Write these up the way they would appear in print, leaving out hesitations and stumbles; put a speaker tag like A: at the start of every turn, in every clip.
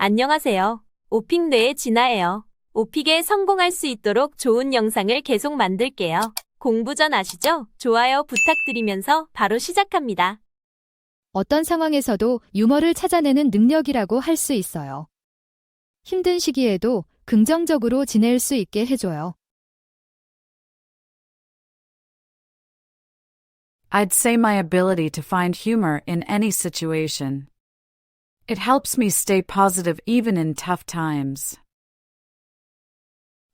A: 안녕하세요. 오픽뇌의 진아예요. 오픽에 성공할 수 있도록 좋은 영상을 계속 만들게요. 공부 전 아시죠? 좋아요 부탁드리면서 바로 시작합니다.
B: 어떤 상황에서도 유머를 찾아내는 능력이라고 할 수 있어요. 힘든 시기에도 긍정적으로 지낼 수 있게 해줘요.
C: I'd say my ability to find humor in any situation. It helps me stay positive even in tough times.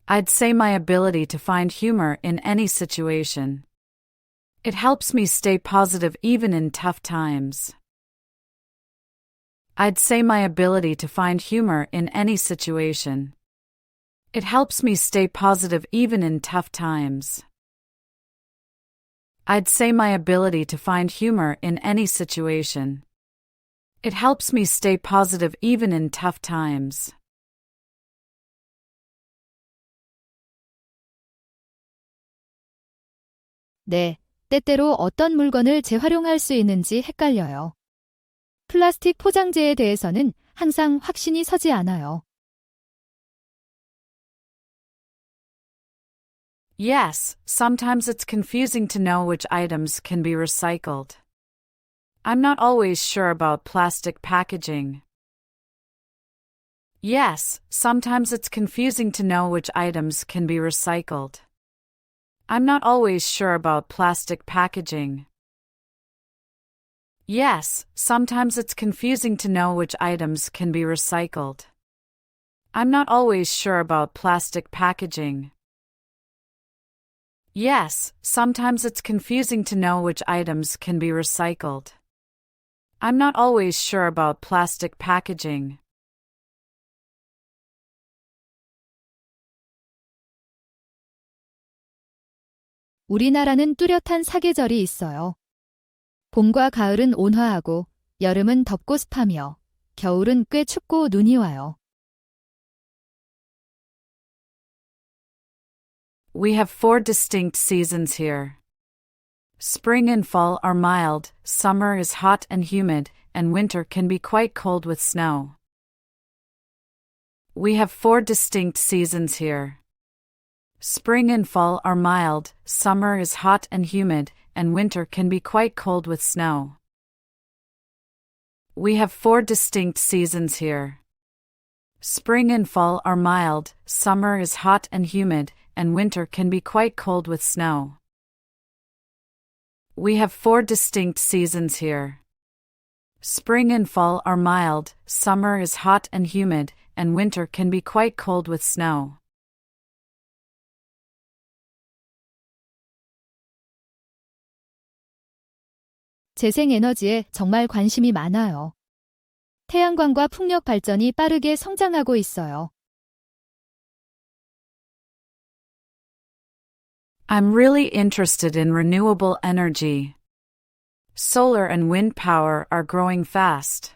C: I'd say my ability to find humor in any situation. It helps me stay positive even in tough times. I'd say my ability to find humor in any situation. It helps me stay positive even in tough times. I'd say my ability to find humor in any situation. It helps me stay positive even in tough times.
B: 네, 때때로 어떤 물건을 재활용할 수 있는지 헷갈려요. 플라스틱 포장재에 대해서는 항상 확신이 서지 않아요.
C: Yes, sometimes it's confusing to know which items can be recycled. I'm not always sure about plastic packaging. Yes, sometimes it's confusing to know which items can be recycled. I'm not always sure about plastic packaging. Yes, sometimes it's confusing to know which items can be recycled. I'm not always sure about plastic packaging. Yes, sometimes it's confusing to know which items can be recycled. I'm not always sure about plastic packaging.
B: 우리나라는 뚜렷한 사계절이 있어요. 봄과 가을은 온화하고 여름은 덥고 습하며 겨울은 꽤 춥고 눈이 와요.
C: We have 4 distinct seasons here. Spring and fall are mild, summer is hot and humid, and winter can be quite cold with snow. We have 4 distinct seasons here. Spring and fall are mild, summer is hot and humid, and winter can be quite cold with snow. We have 4 distinct seasons here. Spring and fall are mild, summer is hot and humid, and winter can be quite cold with snow. We have 4 distinct seasons here. Spring and fall are mild, summer is hot and humid, and winter can be quite cold with snow.
B: 재생에너지에 정말 관심이 많아요. 태양광과 풍력 발전이 빠르게 성장하고 있어요.
C: I'm really interested in renewable energy. Solar and wind power are growing fast.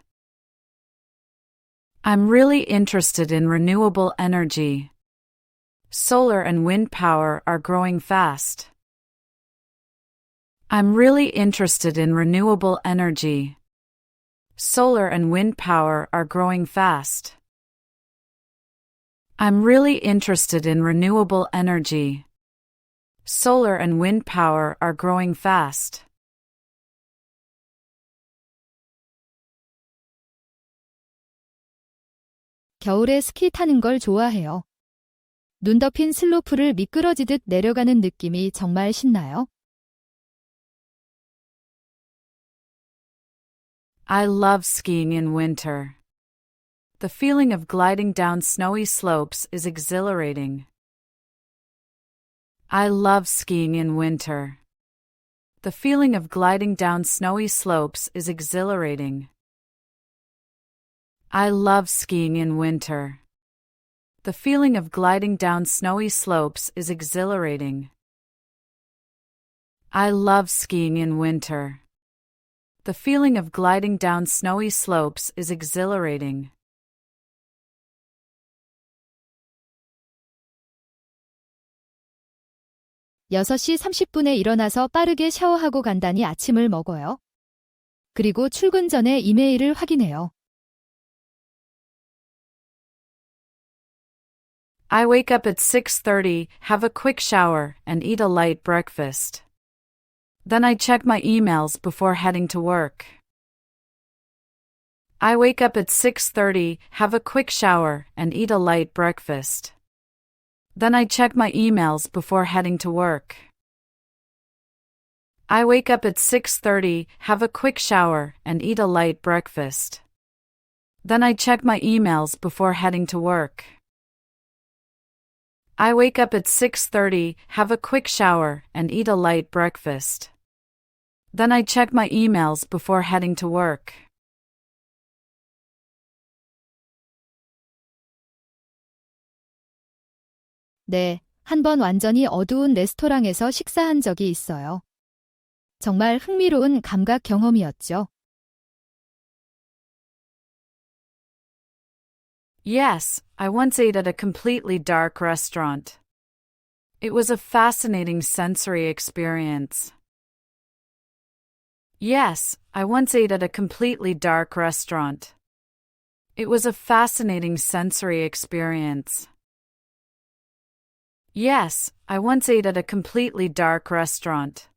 C: I'm really interested in renewable energy. Solar and wind power are growing fast. I'm really interested in renewable energy. Solar and wind power are growing fast. I'm really interested in renewable energy. Solar and wind power are growing fast.
B: 겨울에 스키 타는 걸 좋아해요. 눈 덮인 슬로프를 미끄러지듯 내려가는 느낌이 정말 신나요.
C: I love skiing in winter. The feeling of gliding down snowy slopes is exhilarating. I love skiing in winter. The feeling of gliding down snowy slopes is exhilarating. I love skiing in winter. The feeling of gliding down snowy slopes is exhilarating. I love skiing in winter. The feeling of gliding down snowy slopes is exhilarating.
B: 여섯 시 30분에 일어나서 빠르게 샤워하고 간단히 아침을 먹어요. 그리고 출근 전에 이메일을 확인해요.
C: I wake up at 6:30, have a quick shower, and eat a light breakfast. Then I check my emails before heading to work. I wake up at 6:30, have a quick shower, and eat a light breakfast. Then I check my emails before heading to work. I wake up at 6:30, have a quick shower, and eat a light breakfast. Then I check my emails before heading to work. I wake up at 6:30, have a quick shower, and eat a light breakfast. Then I check my emails before heading to work.
B: 네, 한 번 완전히 어두운 레스토랑에서 식사한 적이 있어요. 정말 흥미로운 감각 경험이었죠.
C: Yes, I once ate at a completely dark restaurant. It was a fascinating sensory experience. Yes, I once ate at a completely dark restaurant. It was a fascinating sensory experience. Yes, I once ate at a completely dark restaurant.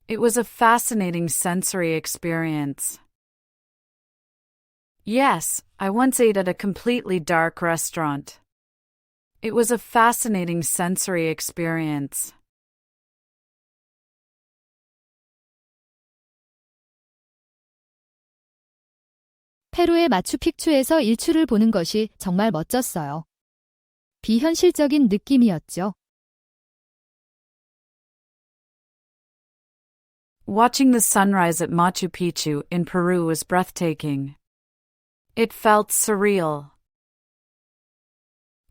C: It was a fascinating sensory experience. Yes, I once ate at a completely dark restaurant. It was a fascinating sensory experience.
B: 페루의 마추픽추에서 일출을 보는 것이 정말 멋졌어요. 비현실적인 느낌이었죠.
C: Watching the sunrise at Machu Picchu in Peru was breathtaking. It felt surreal.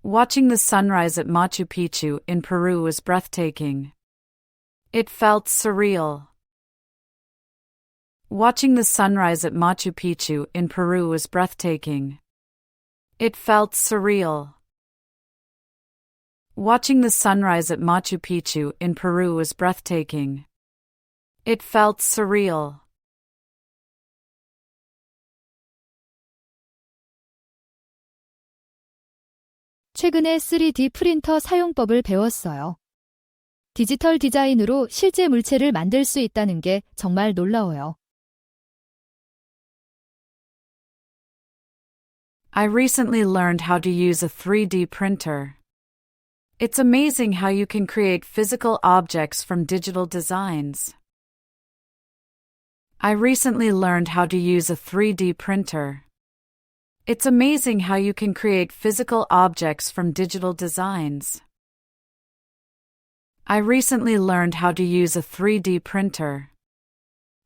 C: Watching the sunrise at Machu Picchu in Peru was breathtaking. It felt surreal. Watching the sunrise at Machu Picchu in Peru was breathtaking. It felt surreal. Watching the sunrise at Machu Picchu in Peru was breathtaking. It felt surreal.
B: 최근에 3D 프린터 사용법을 배웠어요. 디지털 디자인으로 실제 물체를 만들 수 있다는 게 정말 놀라워요.
C: I recently learned how to use a 3D printer. It's amazing how you can create physical objects from digital designs. I recently learned how to use a 3D printer. It's amazing how you can create physical objects from digital designs. I recently learned how to use a 3D printer.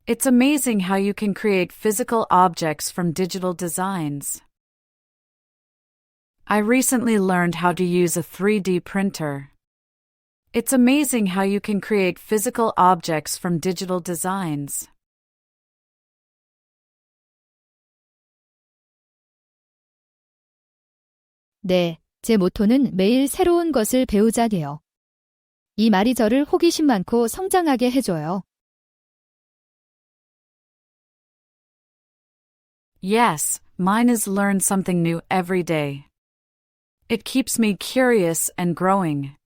C: It's amazing how you can create physical objects from digital designs. I recently learned how to use a 3D printer. It's amazing how you can create physical objects from digital designs.
B: 네, 제 모토는 매일 새로운 것을 배우자예요. 이 말이 저를 호기심 많고 성장하게 해줘요.
C: Yes, mine is learn something new every day. It keeps me curious and growing.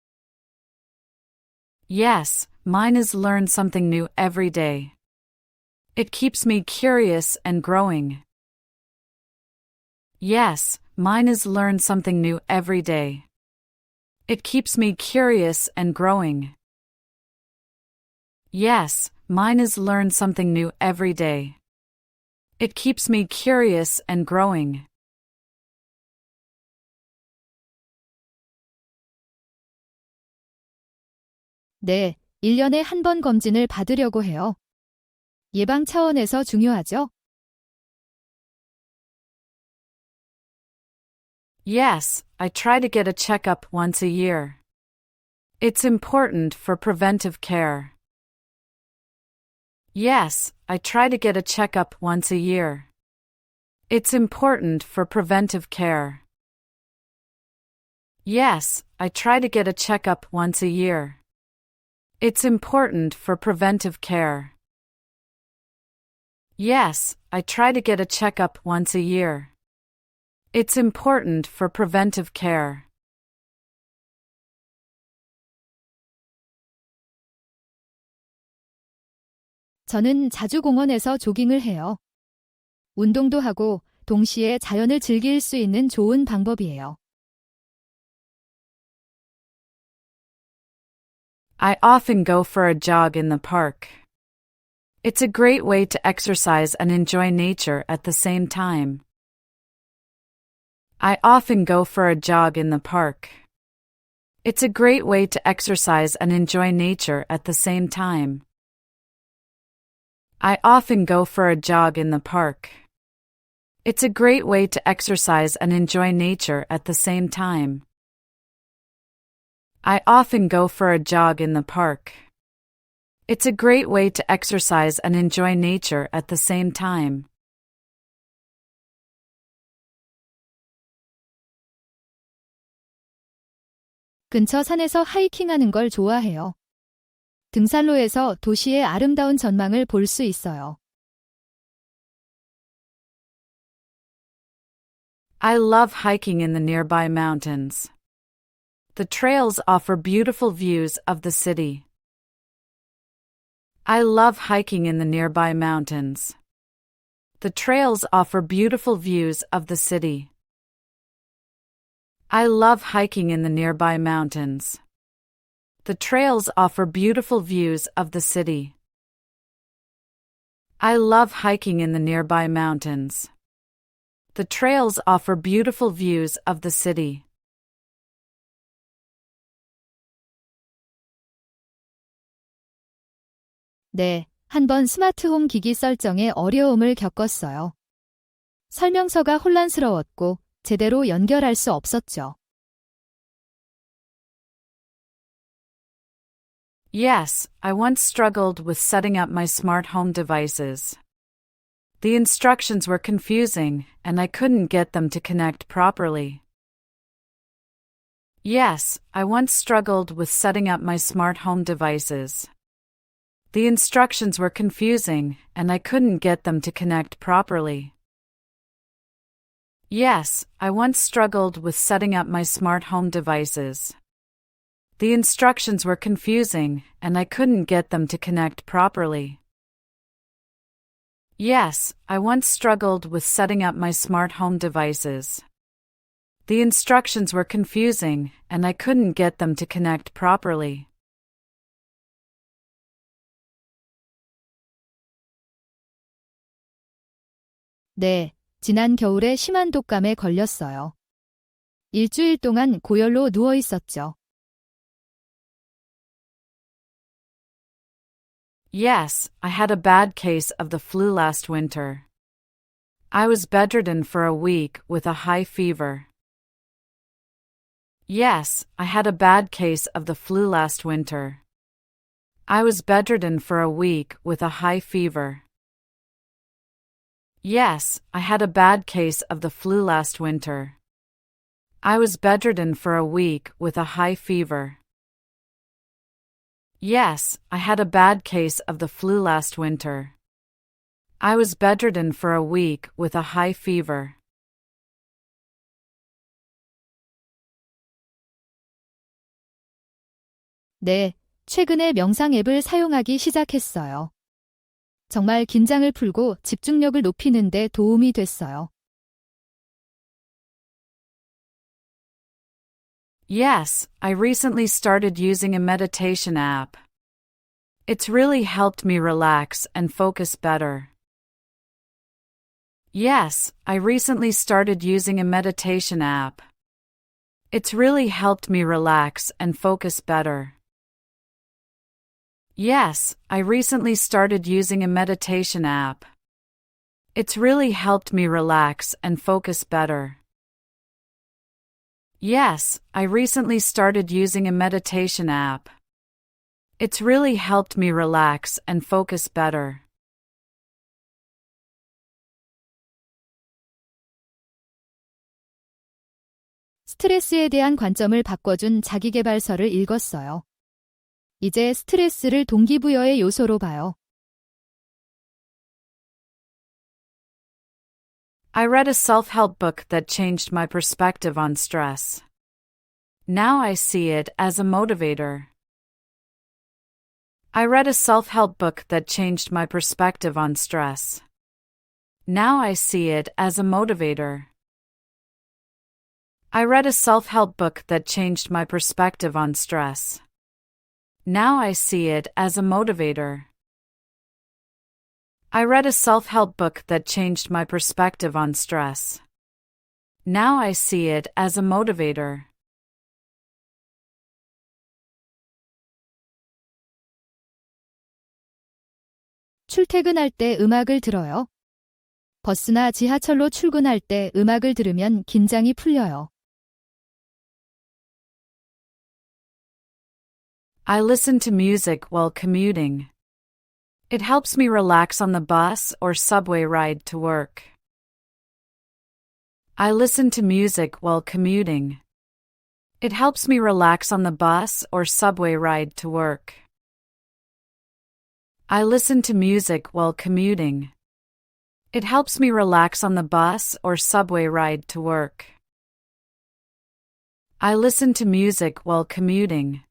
C: Yes, mine is learn something new every day. It keeps me curious and growing. Yes, mine is learn something new every day. It keeps me curious and growing. Yes, mine is learn something new every day. It keeps me curious and growing.
B: 네, 1년에 한 번 검진을 받으려고 해요. 예방 차원에서 중요하죠?
C: Yes, I try to get a checkup once a year. It's important for preventive care. Yes, I try to get a checkup once a year. It's important for preventive care. Yes, I try to get a checkup once a year. It's important for preventive care. Yes, I try to get a checkup once a year. It's important for preventive care.
B: 저는 자주 공원에서 조깅을 해요. 운동도 하고 동시에 자연을 즐길 수 있는 좋은 방법이에요.
C: I often go for a jog in the park. It's a great way to exercise and enjoy nature at the same time. I often go for a jog in the park. It's a great way to exercise and enjoy nature at the same time. I often go for a jog in the park. It's a great way to exercise and enjoy nature at the same time. I often go for a jog in the park. It's a great way to exercise and enjoy nature at the same time.
B: 근처 산에서 하이킹하는 걸 좋아해요. 등산로에서 도시의 아름다운 전망을 볼 수 있어요.
C: I love hiking in the nearby mountains. The trails offer beautiful views of the city. I love hiking in the nearby mountains. The trails offer beautiful views of the city. I love hiking in the nearby mountains. The trails offer beautiful views of the city. I love hiking in the nearby mountains. The trails offer beautiful views of the city.
B: 네, 한번 스마트홈 기기 설정에 어려움을 겪었어요. 설명서가 혼란스러웠고 제대로 연결할 수 없었죠.
C: Yes, I once struggled with setting up my smart home devices. The instructions were confusing, and I couldn't get them to connect properly. Yes, I once struggled with setting up my smart home devices. The instructions were confusing, and I couldn't get them to connect properly. Yes, I once struggled with setting up my smart home devices. The instructions were confusing, and I couldn't get them to connect properly. Yes, I once struggled with setting up my smart home devices. The instructions were confusing, and I couldn't get them to connect properly.
B: 네, 지난 겨울에 심한 독감에 걸렸어요. 일주일 동안 고열로 누워 있었죠.
C: Yes, I had a bad case of the flu last winter. I was bedridden for a week with a high fever. Yes, I had a bad case of the flu last winter. I was bedridden for a week with a high fever. Yes, I had a bad case of the flu last winter. I was bedridden for a week with a high fever. Yes, I had a bad case of the flu last winter. I was bedridden for a week with a high fever.
B: 네, 최근에 명상 앱을 사용하기 시작했어요. 정말 긴장을 풀고 집중력을 높이는 데 도움이 됐어요.
C: Yes, I recently started using a meditation app. It's really helped me relax and focus better. Yes, I recently started using a meditation app. It's really helped me relax and focus better. Yes, I recently started using a meditation app. It's really helped me relax and focus better. Yes, I recently started using a meditation app. It's really helped me relax and focus better.
B: 스트레스에 대한 관점을 바꿔준 자기계발서를 읽었어요. 이제 스트레스를 동기부여의 요소로 봐요.
C: I read a self-help book that changed my perspective on stress. Now I see it as a motivator. I read a self-help book that changed my perspective on stress. Now I see it as a motivator. I read a self-help book that changed my perspective on stress. Now I see it as a motivator. I read a self-help book that changed my perspective on stress. Now I see it as a motivator.
B: 출퇴근할 때 음악을 들어요. 버스나 지하철로 출근할 때 음악을 들으면 긴장이 풀려요.
C: I listen to music while commuting. It helps me relax on the bus or subway ride to work. I listen to music while commuting. It helps me relax on the bus or subway ride to work. I listen to music while commuting. It helps me relax on the bus or subway ride to work. I listen to music while commuting.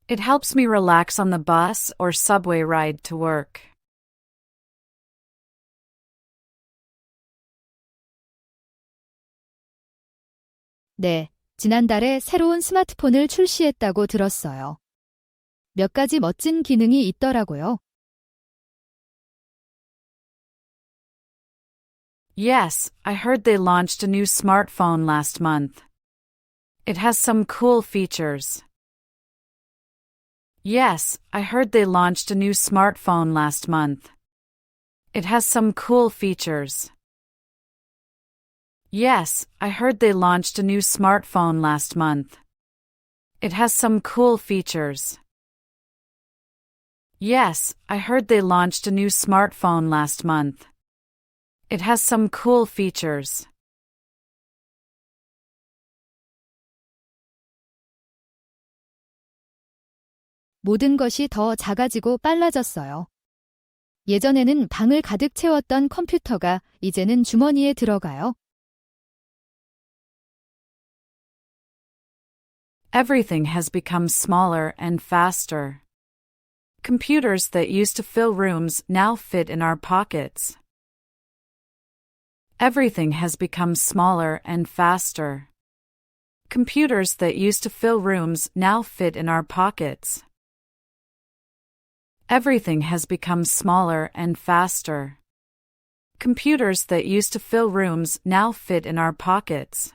C: It helps me relax on the bus or subway ride to work.
B: 네, 지난달에 새로운 스마트폰을 출시했다고 들었어요. 몇 가지 멋진 기능이 있더라고요.
C: Yes, I heard they launched a new smartphone last month. It has some cool features. Yes, I heard they launched a new smartphone last month. It has some cool features. Yes, I heard they launched a new smartphone last month. It has some cool features. Yes, I heard they launched a new smartphone last month. It has some cool features.
B: 모든 것이 더 작아지고 빨라졌어요. 예전에는 방을 가득 채웠던 컴퓨터가 이제는 주머니에 들어가요.
C: Everything has become smaller and faster. Computers that used to fill rooms now fit in our pockets. Everything has become smaller and faster. Computers that used to fill rooms now fit in our pockets. Everything has become smaller and faster. Computers that used to fill rooms now fit in our pockets.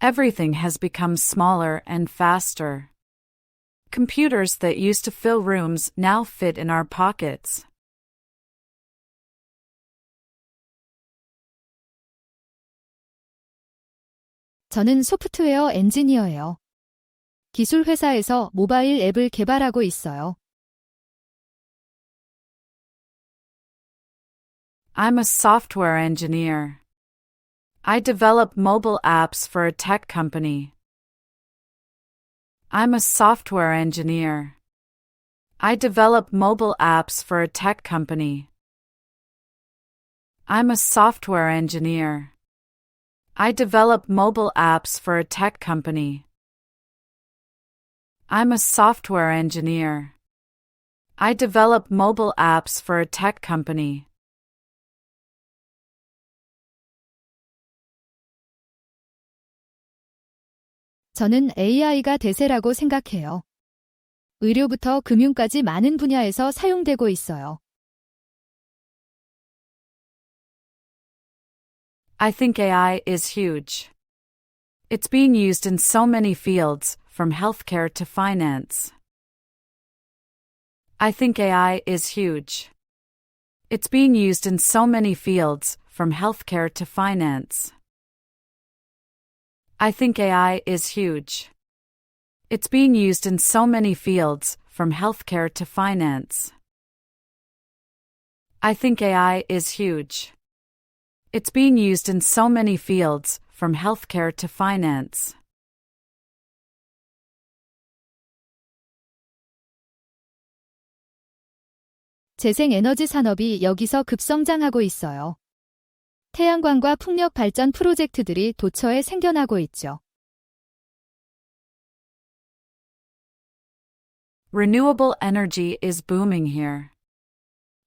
C: Everything has become smaller and faster. Computers that used to fill rooms now fit in our pockets.
B: 저는 소프트웨어 엔지니어예요. 기술 회사에서 모바일 앱을 개발하고 있어요.
C: I'm a software engineer. I develop mobile apps for a tech company. I'm a software engineer. I develop mobile apps for a tech company. I'm a software engineer. I develop mobile apps for a tech company. I'm a software engineer. I develop mobile apps for a tech company.
B: 저는 AI가 대세라고 생각해요. 의료부터 금융까지 많은 분야에서 사용되고 있어요.
C: I think AI is huge. It's being used in so many fields, from healthcare to finance. I think AI is huge. It's being used in so many fields, from healthcare to finance. I think AI is huge. It's being used in so many fields, from healthcare to finance. I think AI is huge. It's being used in so many fields, from healthcare to finance.
B: 재생에너지 산업이 여기서 급성장하고 있어요. 태양광과 풍력 발전 프로젝트들이 도처에 생겨나고 있죠.
C: Renewable energy is booming here.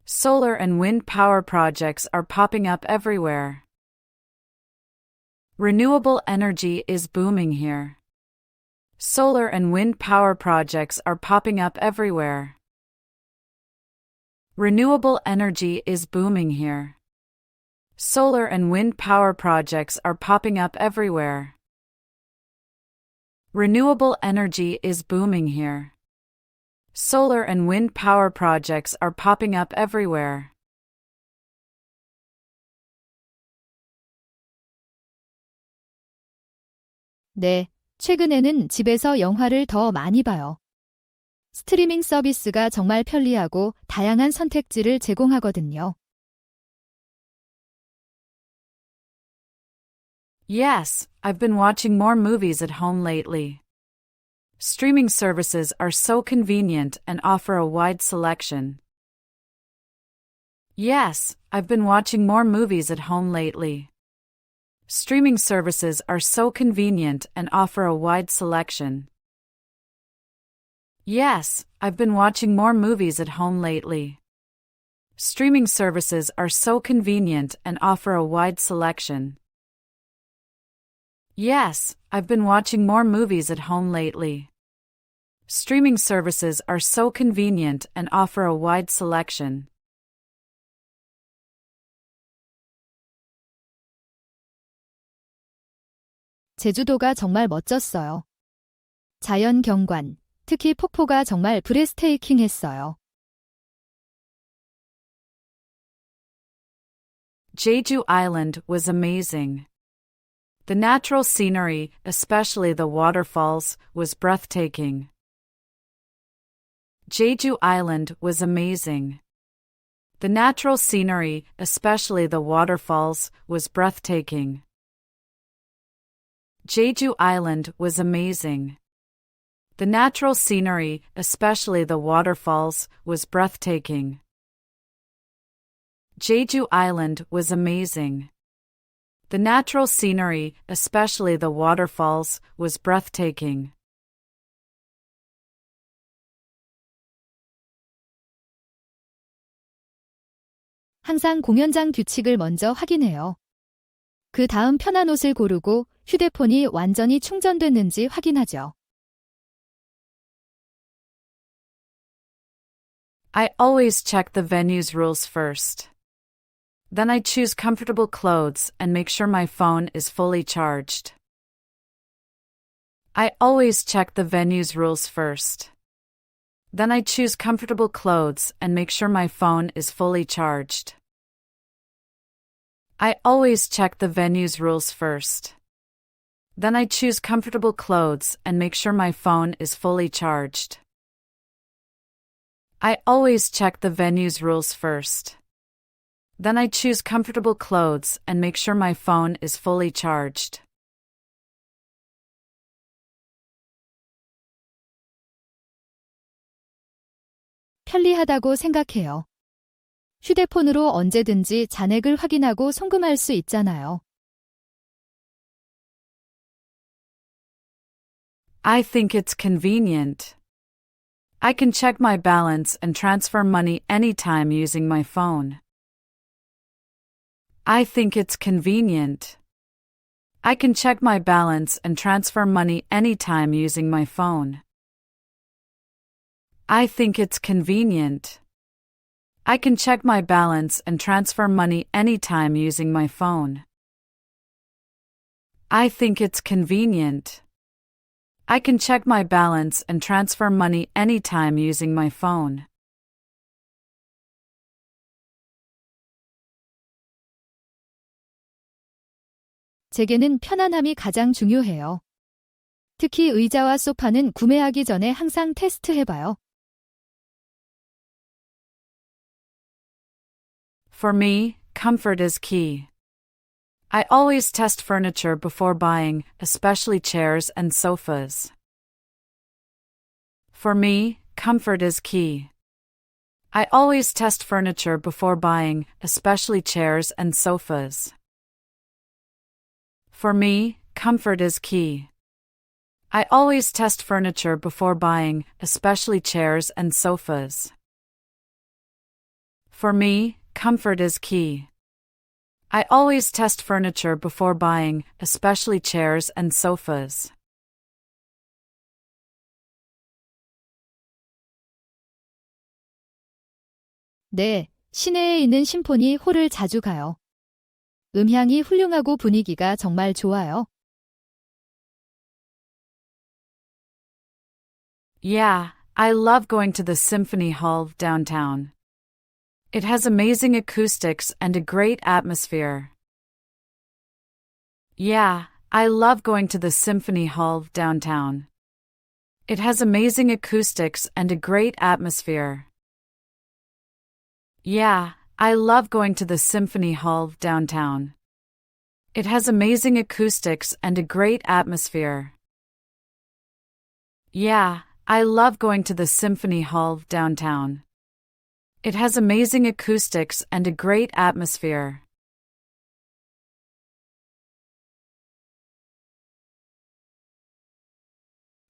C: Solar and wind power projects are popping up everywhere. Renewable energy is booming here. Solar and wind power projects are popping up everywhere. Renewable energy is booming here. Solar and wind power projects are popping up everywhere. Renewable energy is booming here. Solar and wind power projects are popping up everywhere.
B: 네, 최근에는 집에서 영화를 더 많이 봐요. 스트리밍 서비스가 정말 편리하고 다양한 선택지를 제공하거든요.
C: Yes, I've been watching more movies at home lately. Streaming services are so convenient and offer a wide selection. Yes, I've been watching more movies at home lately. Streaming services are so convenient and offer a wide selection. Yes, I've been watching more movies at home lately. Streaming services are so convenient and offer a wide selection. Yes, I've been watching more movies at home lately. Streaming services are so convenient and offer a wide selection.
B: 제주도가 정말 멋졌어요. 자연 경관, 특히 폭포가 정말 브레스테이킹했어요.
C: Jeju Island was amazing. The natural scenery, especially the waterfalls, was breathtaking. Jeju Island was amazing. The natural scenery, especially the waterfalls, was breathtaking. Jeju Island was amazing. The natural scenery, especially the waterfalls, was breathtaking. Jeju Island was amazing. The natural scenery, especially the waterfalls, was breathtaking.
B: 항상 공연장 규칙을 먼저 확인해요. 그 다음 편한 옷을 고르고 휴대폰이 완전히 충전됐는지 확인하죠.
C: I always check the venue's rules first. Then I choose comfortable clothes and make sure my phone is fully charged. I always check the venue's rules first. Then I choose comfortable clothes and make sure my phone is fully charged. I always check the venue's rules first. Then I choose comfortable clothes and make sure my phone is fully charged. I always check the venue's rules first. Then I choose comfortable clothes and make sure my phone is fully charged.
B: 편리하다고 생각해요. 휴대폰으로 언제든지 잔액을 확인하고 송금할 수 있잖아요.
C: I think it's convenient. I can check my balance and transfer money anytime using my phone. I think it's convenient. I can check my balance and transfer money anytime using my phone. I think it's convenient. I can check my balance and transfer money anytime using my phone. I think it's convenient. I can check my balance and transfer money anytime using my phone.
B: 제게는 편안함이 가장 중요해요. 특히 의자와 소파는 구매하기 전에 항상 테스트해봐요.
C: For me, comfort is key. I always test furniture before buying, especially chairs and sofas. For me, comfort is key. I always test furniture before buying, especially chairs and sofas. For me, comfort is key. I always test furniture before buying, especially chairs and sofas. For me, comfort is key. I always test furniture before buying, especially chairs and sofas.
B: 네, 시내에 있는 심포니 홀을 자주 가요. 음향이 훌륭하고 분위기가 정말 좋아요.
C: Yeah, I love going to the Symphony Hall downtown. It has amazing acoustics and a great atmosphere. Yeah, I love going to the Symphony Hall downtown. It has amazing acoustics and a great atmosphere. Yeah, I love going to the Symphony Hall downtown. It has amazing acoustics and a great atmosphere. Yeah, I love going to the Symphony Hall downtown. It has amazing acoustics and a great atmosphere.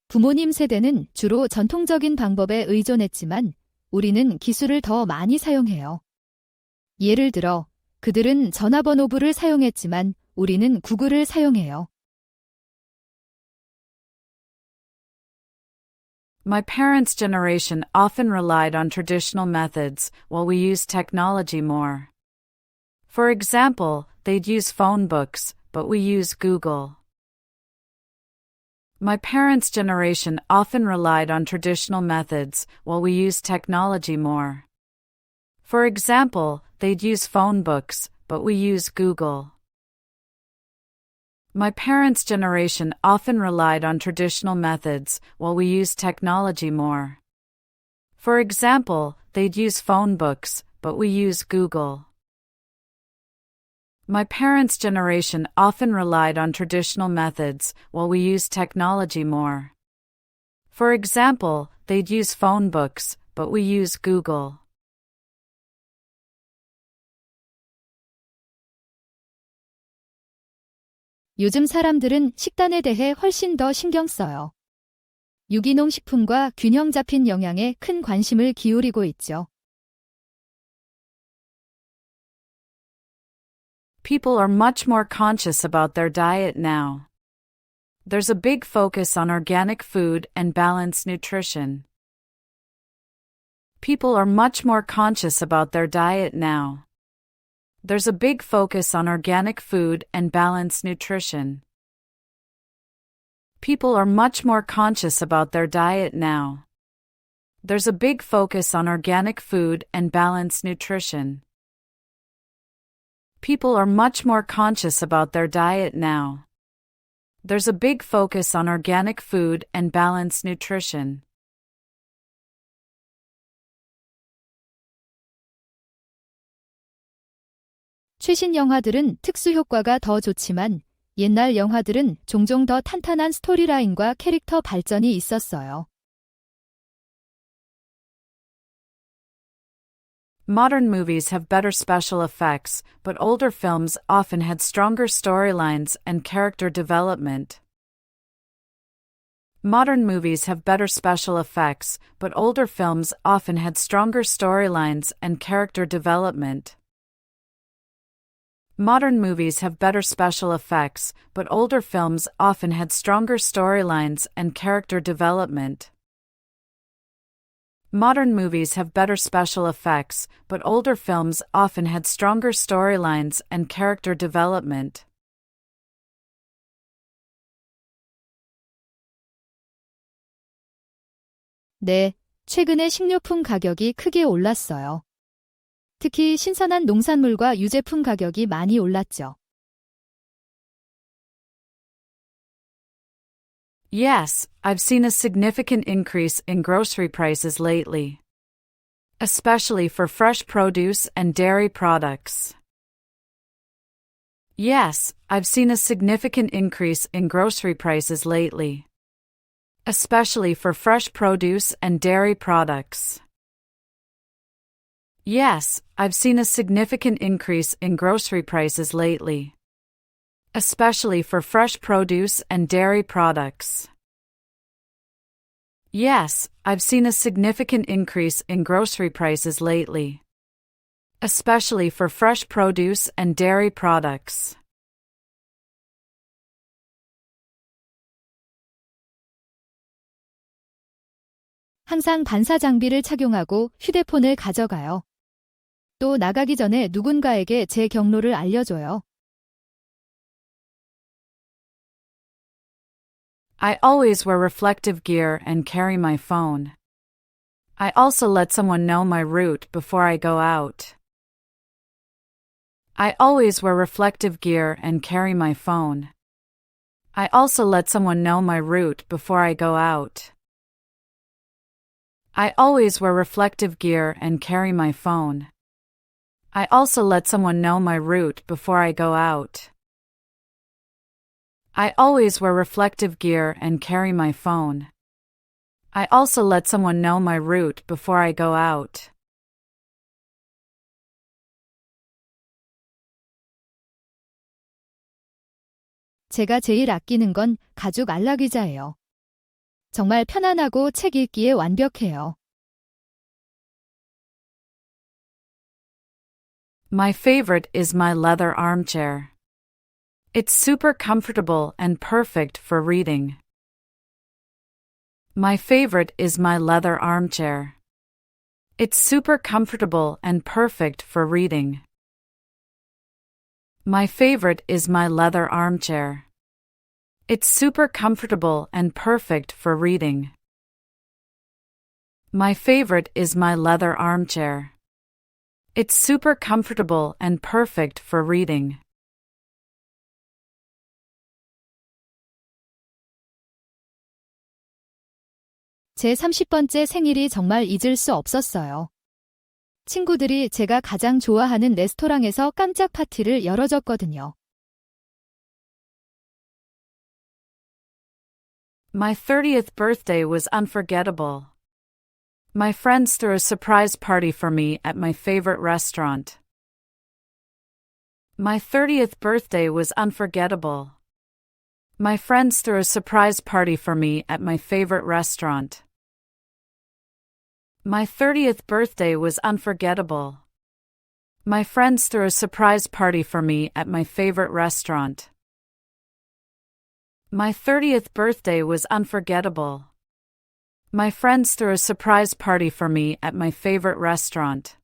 B: 부모님 세대는 주로 전통적인 방법에 의존했지만 우리는 기술을 더 많이 사용해요. 예를 들어, 그들은 전화번호부를 사용했지만 우리는 구글을 사용해요.
C: My parents' generation often relied on traditional methods while we use technology more. For example, they'd use phone books, but we use Google. My parents' generation often relied on traditional methods while we use technology more. For example, they'd use phone books, but we use Google. My parents' generation often relied on traditional methods while we use technology more. For example, they'd use phone books, but we use Google. My parents' generation often relied on traditional methods while we use technology more. For example, they'd use phone books, but we use Google.
B: 요즘 사람들은 식단에 대해 훨씬 더 신경 써요. 유기농 식품과 균형 잡힌 영양에 큰 관심을 기울이고 있죠.
C: People are much more conscious about their diet now. There's a big focus on organic food and balanced nutrition. People are much more conscious about their diet now. There's a big focus on organic food and balanced nutrition. People are much more conscious about their diet now. There's a big focus on organic food and balanced nutrition. People are much more conscious about their diet now. There's a big focus on organic food and balanced nutrition.
B: 최신 영화들은 특수 효과가 더 좋지만 옛날 영화들은 종종 더 탄탄한 스토리라인과 캐릭터 발전이 있었어요.
C: Modern movies have better special effects, but older films often had stronger storylines and character development. Modern movies have better special effects, but older films often had stronger storylines and character development. Modern movies have better special effects, but older films often had stronger storylines and character development. Modern movies have better special effects, but older films often had stronger storylines and character development.
B: 네, 최근에 식료품 가격이 크게 올랐어요. 특히 신선한 농산물과 유제품 가격이 많이 올랐죠.
C: Yes, I've seen a significant increase in grocery prices lately. Especially for fresh produce and dairy products. Yes, I've seen a significant increase in grocery prices lately. Especially for fresh produce and dairy products. Yes, I've seen a significant increase in grocery prices lately. Especially for fresh produce and dairy products. Yes, I've seen a significant increase in grocery prices lately, especially for fresh produce and dairy products.
B: 항상 반사 장비를 착용하고 휴대폰을 가져가요. 또 나가기 전에 누군가에게 제 경로를 알려줘요.
C: I always wear reflective gear and carry my phone. I also let someone know my route before I go out. I always wear reflective gear and carry my phone. I also let someone know my route before I go out. I always wear reflective gear and carry my phone. I also let someone know my route before I go out. I always wear reflective gear and carry my phone. I also let someone know my route before I go out.
B: 제가 제일 아끼는 건 가죽 안락의자예요. 정말 편안하고 책 읽기에 완벽해요.
C: My favorite is my leather armchair. It's super comfortable and perfect for reading. My favorite is my leather armchair. It's super comfortable and perfect for reading. My favorite is my leather armchair. It's super comfortable and perfect for reading. My favorite is my leather armchair. It's super comfortable and perfect for reading.
B: 제 30번째 생일이 정말 잊을 수 없었어요. 친구들이 제가 가장 좋아하는 레스토랑에서 깜짝 파티를 열어줬거든요.
C: My 30th birthday was unforgettable. My friends threw a surprise party for me at my favorite restaurant. My 30th birthday was unforgettable. My friends threw a surprise party for me at my favorite restaurant. My 30th birthday was unforgettable. My friends threw a surprise party for me at my favorite restaurant. My 30th birthday was unforgettable. My friends threw a surprise party for me at my favorite restaurant.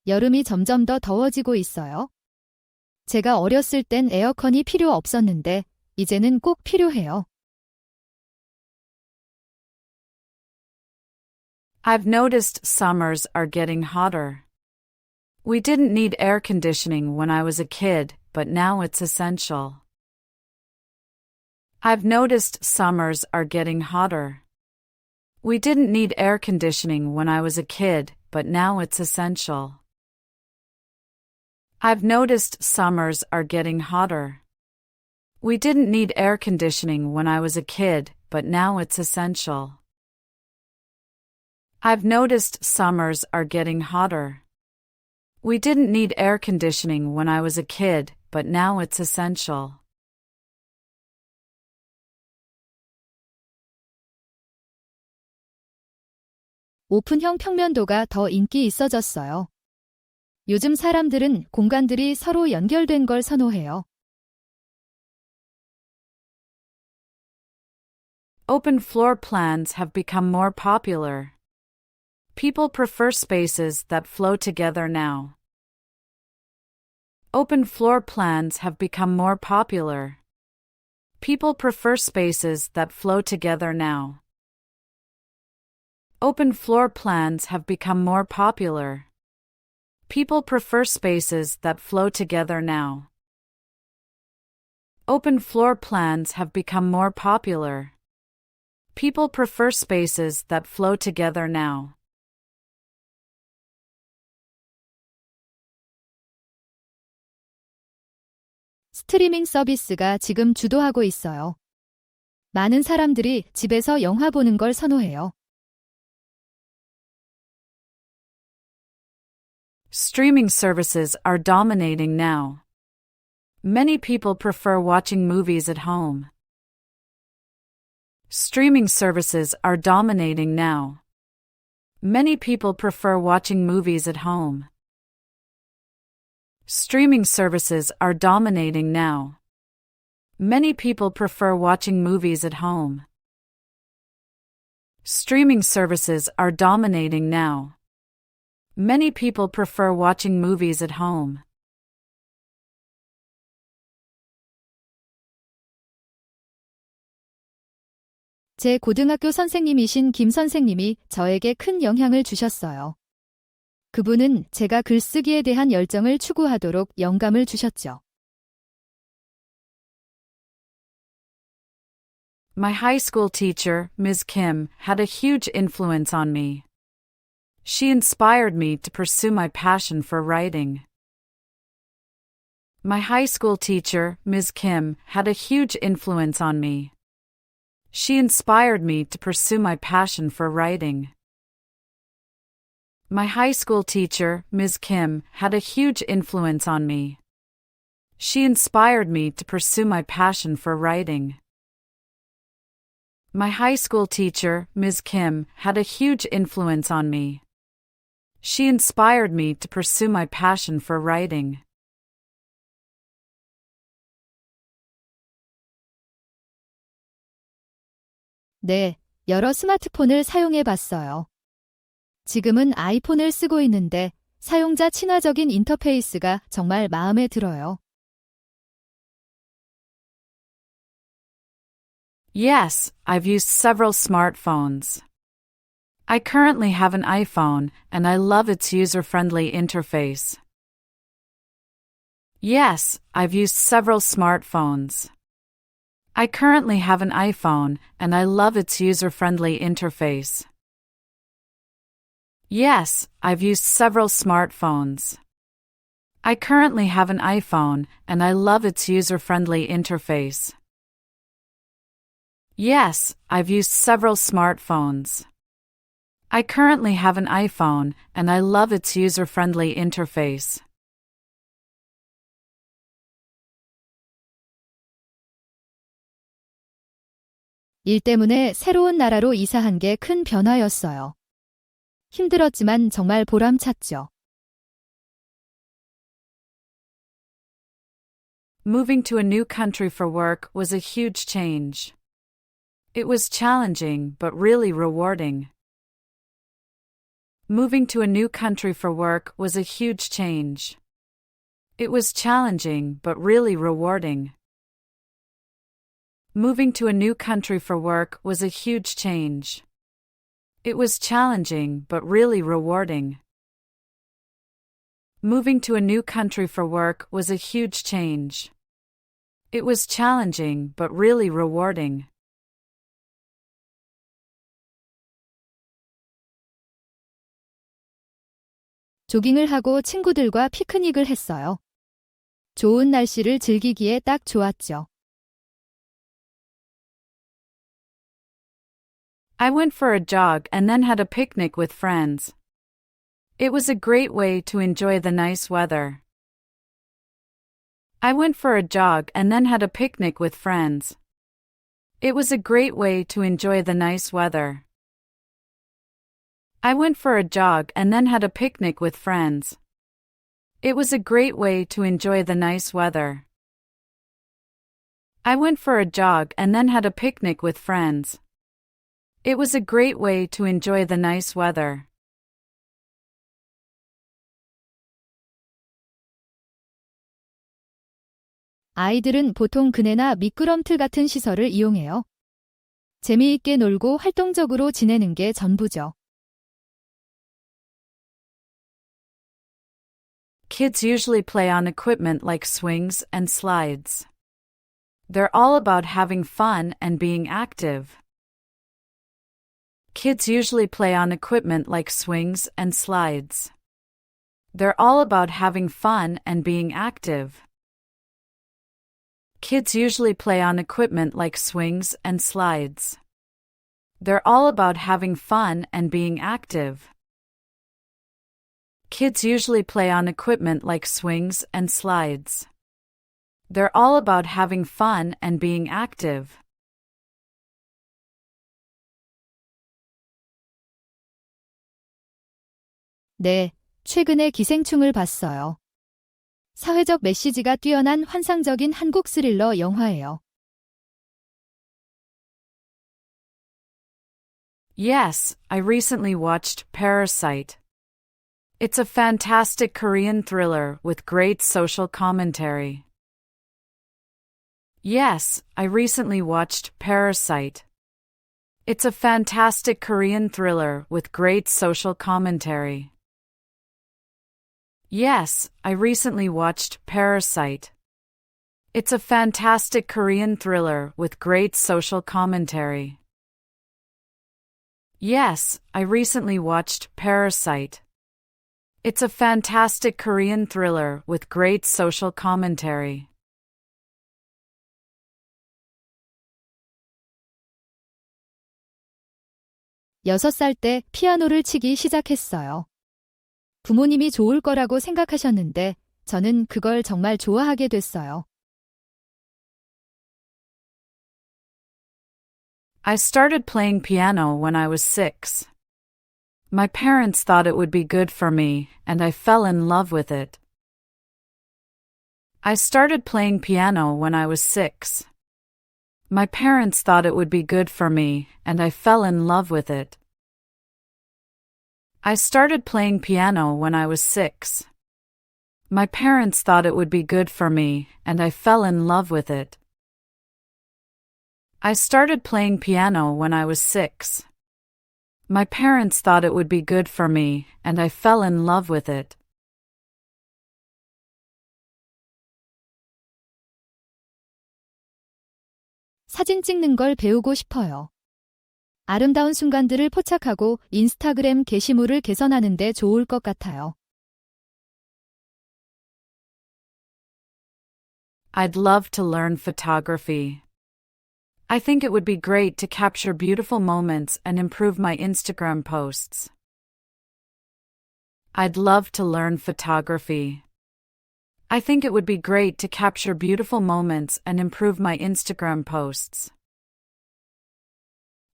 B: 여름이 점점 더 더워지고 있어요. 제가 어렸을 땐 에어컨이 필요 없었는데 이제는 꼭 필요해요.
C: I've noticed summers are getting hotter. We didn't need air conditioning when I was a kid, but now it's essential. I've noticed summers are getting hotter. We didn't need air conditioning when I was a kid, but now it's essential. I've noticed summers are getting hotter. We didn't need air conditioning when I was a kid, but now it's essential. I've noticed summers are getting hotter. We didn't need air conditioning when I was a kid, but now it's essential.
B: 오픈형 평면도가 더 인기 있어졌어요. 요즘 사람들은 공간들이 서로 연결된 걸 선호해요.
C: Open floor plans have become more popular. People prefer spaces that flow together now. Open floor plans have become more popular. People prefer spaces that flow together now. Open floor plans have become more popular. People prefer spaces that flow together now. Open floor plans have become more popular. People prefer spaces that flow together now.
B: 스트리밍 서비스가 지금 주도하고 있어요. 많은 사람들이 집에서 영화 보는 걸 선호해요.
C: Streaming services are dominating now. Many people prefer watching movies at home. Streaming services are dominating now. Many people prefer watching movies at home. Streaming services are dominating now. Many people prefer watching movies at home. Streaming services are dominating now. Many people prefer watching movies at home.
B: 제 고등학교 선생님이신 김 선생님이 저에게 큰 영향을 주셨어요. 그분은 제가 글쓰기에 대한 열정을 추구하도록 영감을 주셨죠.
C: My high school teacher, Ms. Kim, had a huge influence on me. She inspired me to pursue my passion for writing. My high school teacher, Ms. Kim, had a huge influence on me. She inspired me to pursue my passion for writing. My high school teacher, Ms. Kim, had a huge influence on me. She inspired me to pursue my passion for writing. My high school teacher, Ms. Kim, had a huge influence on me. She inspired me to pursue my passion for writing.
B: 네, 여러 스마트폰을 사용해 봤어요. 지금은 아이폰을 쓰고 있는데 사용자 친화적인 인터페이스가 정말 마음에 들어요.
C: Yes, I've used several smartphones. I currently have an iPhone, and I love its user-friendly interface. Yes, I've used several smartphones. I currently have an iPhone, and I love its user-friendly interface. Yes, I've used several smartphones. I currently have an iPhone, and I love its user-friendly interface. Yes, I've used several smartphones. I currently have an iPhone, and I love its user-friendly interface.
B: 일 때문에 새로운 나라로 이사한 게 큰 변화였어요. 힘들었지만 정말 보람찼죠.
C: Moving to a new country for work was a huge change. It was challenging but really rewarding. Moving to a new country for work was a huge change. It was challenging but really rewarding. Moving to a new country for work was a huge change. It was challenging but really rewarding. Moving to a new country for work was a huge change. It was challenging but really rewarding.
B: 조깅을 하고 친구들과 피크닉을 했어요. 좋은 날씨를 즐기기에 딱 좋았죠.
C: I went for a jog and then had a picnic with friends. It was a great way to enjoy the nice weather. I went for a jog and then had a picnic with friends. It was a great way to enjoy the nice weather. I went for a jog and then had a picnic with friends. It was a great way to enjoy the nice weather. I went for a jog and then had a picnic with friends. It was a great way to enjoy the nice weather.
B: 아이들은 보통 그네나 미끄럼틀 같은 시설을 이용해요. 재미있게 놀고 활동적으로 지내는 게 전부죠.
C: Kids usually play on equipment like swings and slides. They're all about having fun and being active. Kids usually play on equipment like swings and slides. They're all about having fun and being active. Kids usually play on equipment like swings and slides. They're all about having fun and being active. Kids usually play on equipment like swings and slides. They're all about having fun and being active.
B: 네, 최근에 기생충을 봤어요. 사회적 메시지가 뛰어난 환상적인 한국 스릴러 영화예요.
C: Yes, I recently watched Parasite. It's a fantastic Korean thriller with great social commentary. Yes, I recently watched Parasite. It's a fantastic Korean thriller with great social commentary. Yes, I recently watched Parasite. It's a fantastic Korean thriller with great social commentary. Yes, I recently watched Parasite. It's a fantastic Korean thriller with great social commentary.
B: 여섯 살 때 피아노를 치기 시작했어요. 부모님이 좋을 거라고 생각하셨는데 저는 그걸 정말 좋아하게 됐어요.
C: I started playing piano when I was 6. My parents thought it would be good for me, and I fell in love with it. I started playing piano when I was 6. My parents thought it would be good for me, and I fell in love with it. I started playing piano when I was 6. My parents thought it would be good for me, and I fell in love with it. I started playing piano when I was 6. My parents thought it would be good for me, and I fell in love with it.
B: 사진 찍는 걸 배우고 싶어요. 아름다운 순간들을 포착하고 인스타그램 게시물을 개선하는 데 좋을 것 같아요.
C: I'd love to learn photography. I think it would be great to capture beautiful moments and improve my Instagram posts. I'd love to learn photography. I think it would be great to capture beautiful moments and improve my Instagram posts.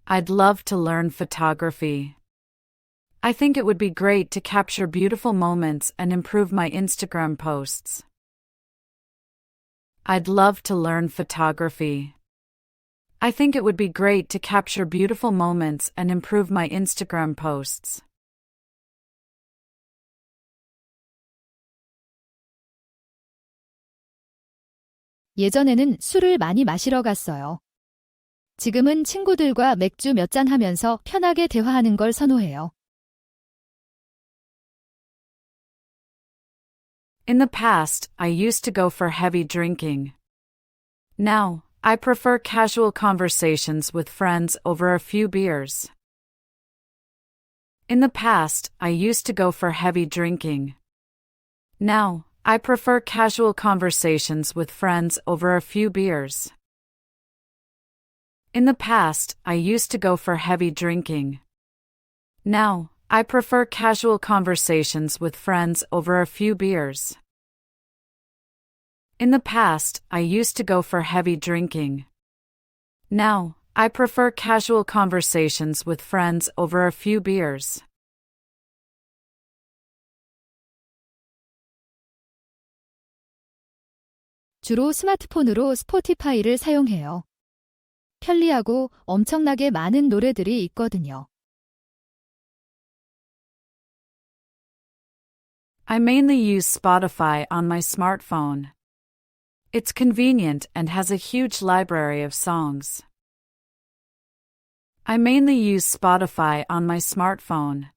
C: I'd love to learn photography. I think it would be great to capture beautiful moments and improve my Instagram posts. I'd love to learn photography. I think it would be great to capture beautiful moments and improve my Instagram posts.
B: 예전에는 술을 많이 마시러 갔어요. 지금은 친구들과 맥주 몇 잔 하면서 편하게 대화하는 걸 선호해요.
C: In the past, I used to go for heavy drinking. Now, I prefer casual conversations with friends over a few beers. In the past, I used to go for heavy drinking. Now, I prefer casual conversations with friends over a few beers. In the past, I used to go for heavy drinking. Now, I prefer casual conversations with friends over a few beers. In the past, I used to go for heavy drinking. Now, I prefer casual conversations with friends over a few beers.
B: 주로 스마트폰으로 스포티파이를 사용해요. 편리하고 엄청나게 많은 노래들이 있거든요.
C: I mainly use Spotify on my smartphone. It's convenient and has a huge library of songs. I mainly use Spotify on my smartphone.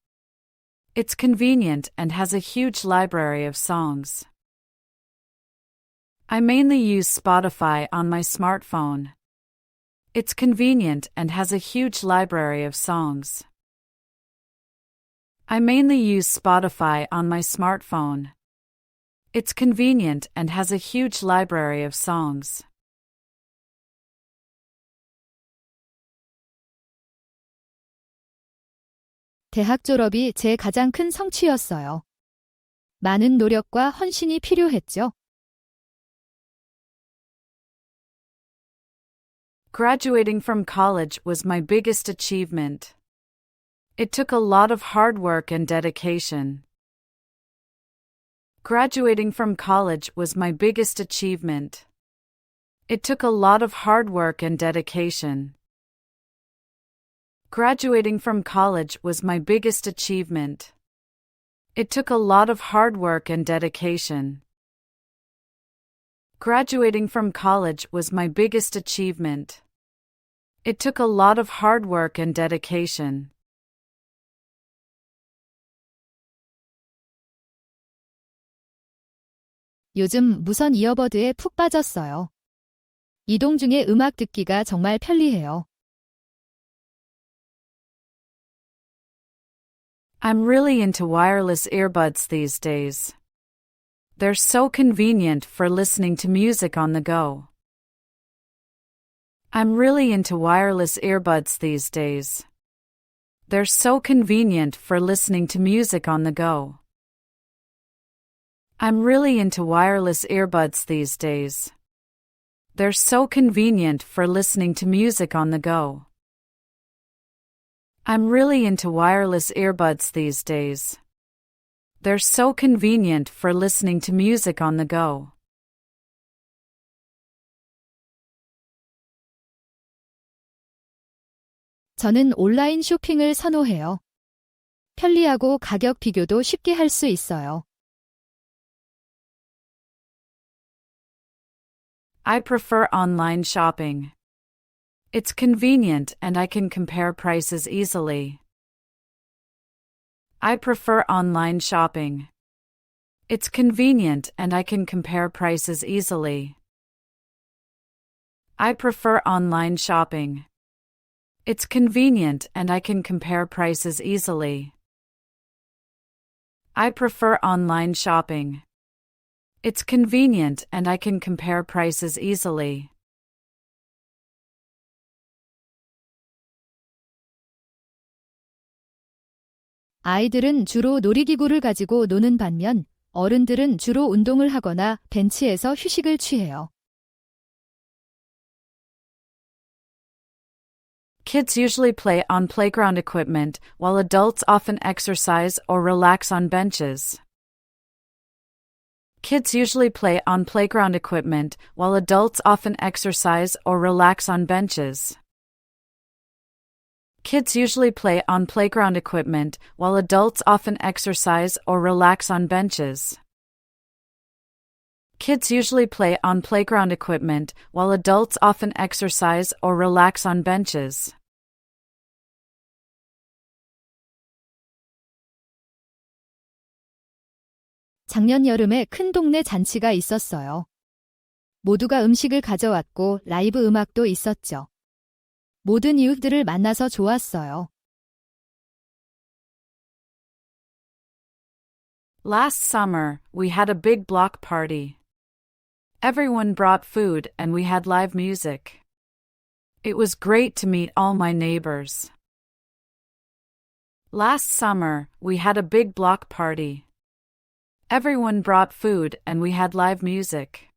C: It's convenient and has a huge library of songs. I mainly use Spotify on my smartphone. It's convenient and has a huge library of songs. I mainly use Spotify on my smartphone. It's convenient and has a huge library of songs.
B: 대학 졸업이 제 가장 큰 성취였어요. 많은 노력과 헌신이 필요했죠.
C: Graduating from college was my biggest achievement. It took a lot of hard work and dedication. Graduating from college was my biggest achievement. It took a lot of hard work and dedication. Graduating from college was my biggest achievement. It took a lot of hard work and dedication. Graduating from college was my biggest achievement. It took a lot of hard work and dedication.
B: 요즘 무선 이어버드에 푹 빠졌어요. 이동 중에 음악 듣기가 정말 편리해요.
C: I'm really into wireless earbuds these days. They're so convenient for listening to music on the go. I'm really into wireless earbuds these days. They're so convenient for listening to music on the go. I'm really into wireless earbuds these days. They're so convenient for listening to music on the go. I'm really into wireless earbuds these days. They're so convenient for listening to music on the go.
B: 저는 온라인 쇼핑을 선호해요. 편리하고 가격 비교도 쉽게 할 수 있어요.
C: I prefer online shopping. It's convenient and I can compare prices easily. I prefer online shopping. It's convenient and I can compare prices easily. I prefer online shopping. It's convenient and I can compare prices easily. I prefer online shopping. It's convenient and I can compare prices easily.
B: 아이들은 주로 놀이기구를 가지고 노는 반면 어른들은 주로 운동을 하거나 벤치에서 휴식을 취해요.
C: Kids usually play on playground equipment, while adults often exercise or relax on benches. Kids usually play on playground equipment, while adults often exercise or relax on benches. Kids usually play on playground equipment, while adults often exercise or relax on benches. Kids usually play on playground equipment, while adults often exercise or relax on benches.
B: 작년 여름에 큰 동네 잔치가 있었어요. 모두가 음식을 가져왔고 라이브 음악도 있었죠. 모든 이웃들을 만나서 좋았어요.
C: Last summer, we had a big block party. Everyone brought food and we had live music. It was great to meet all my neighbors. Last summer, we had a big block party. Everyone brought food and we had live music.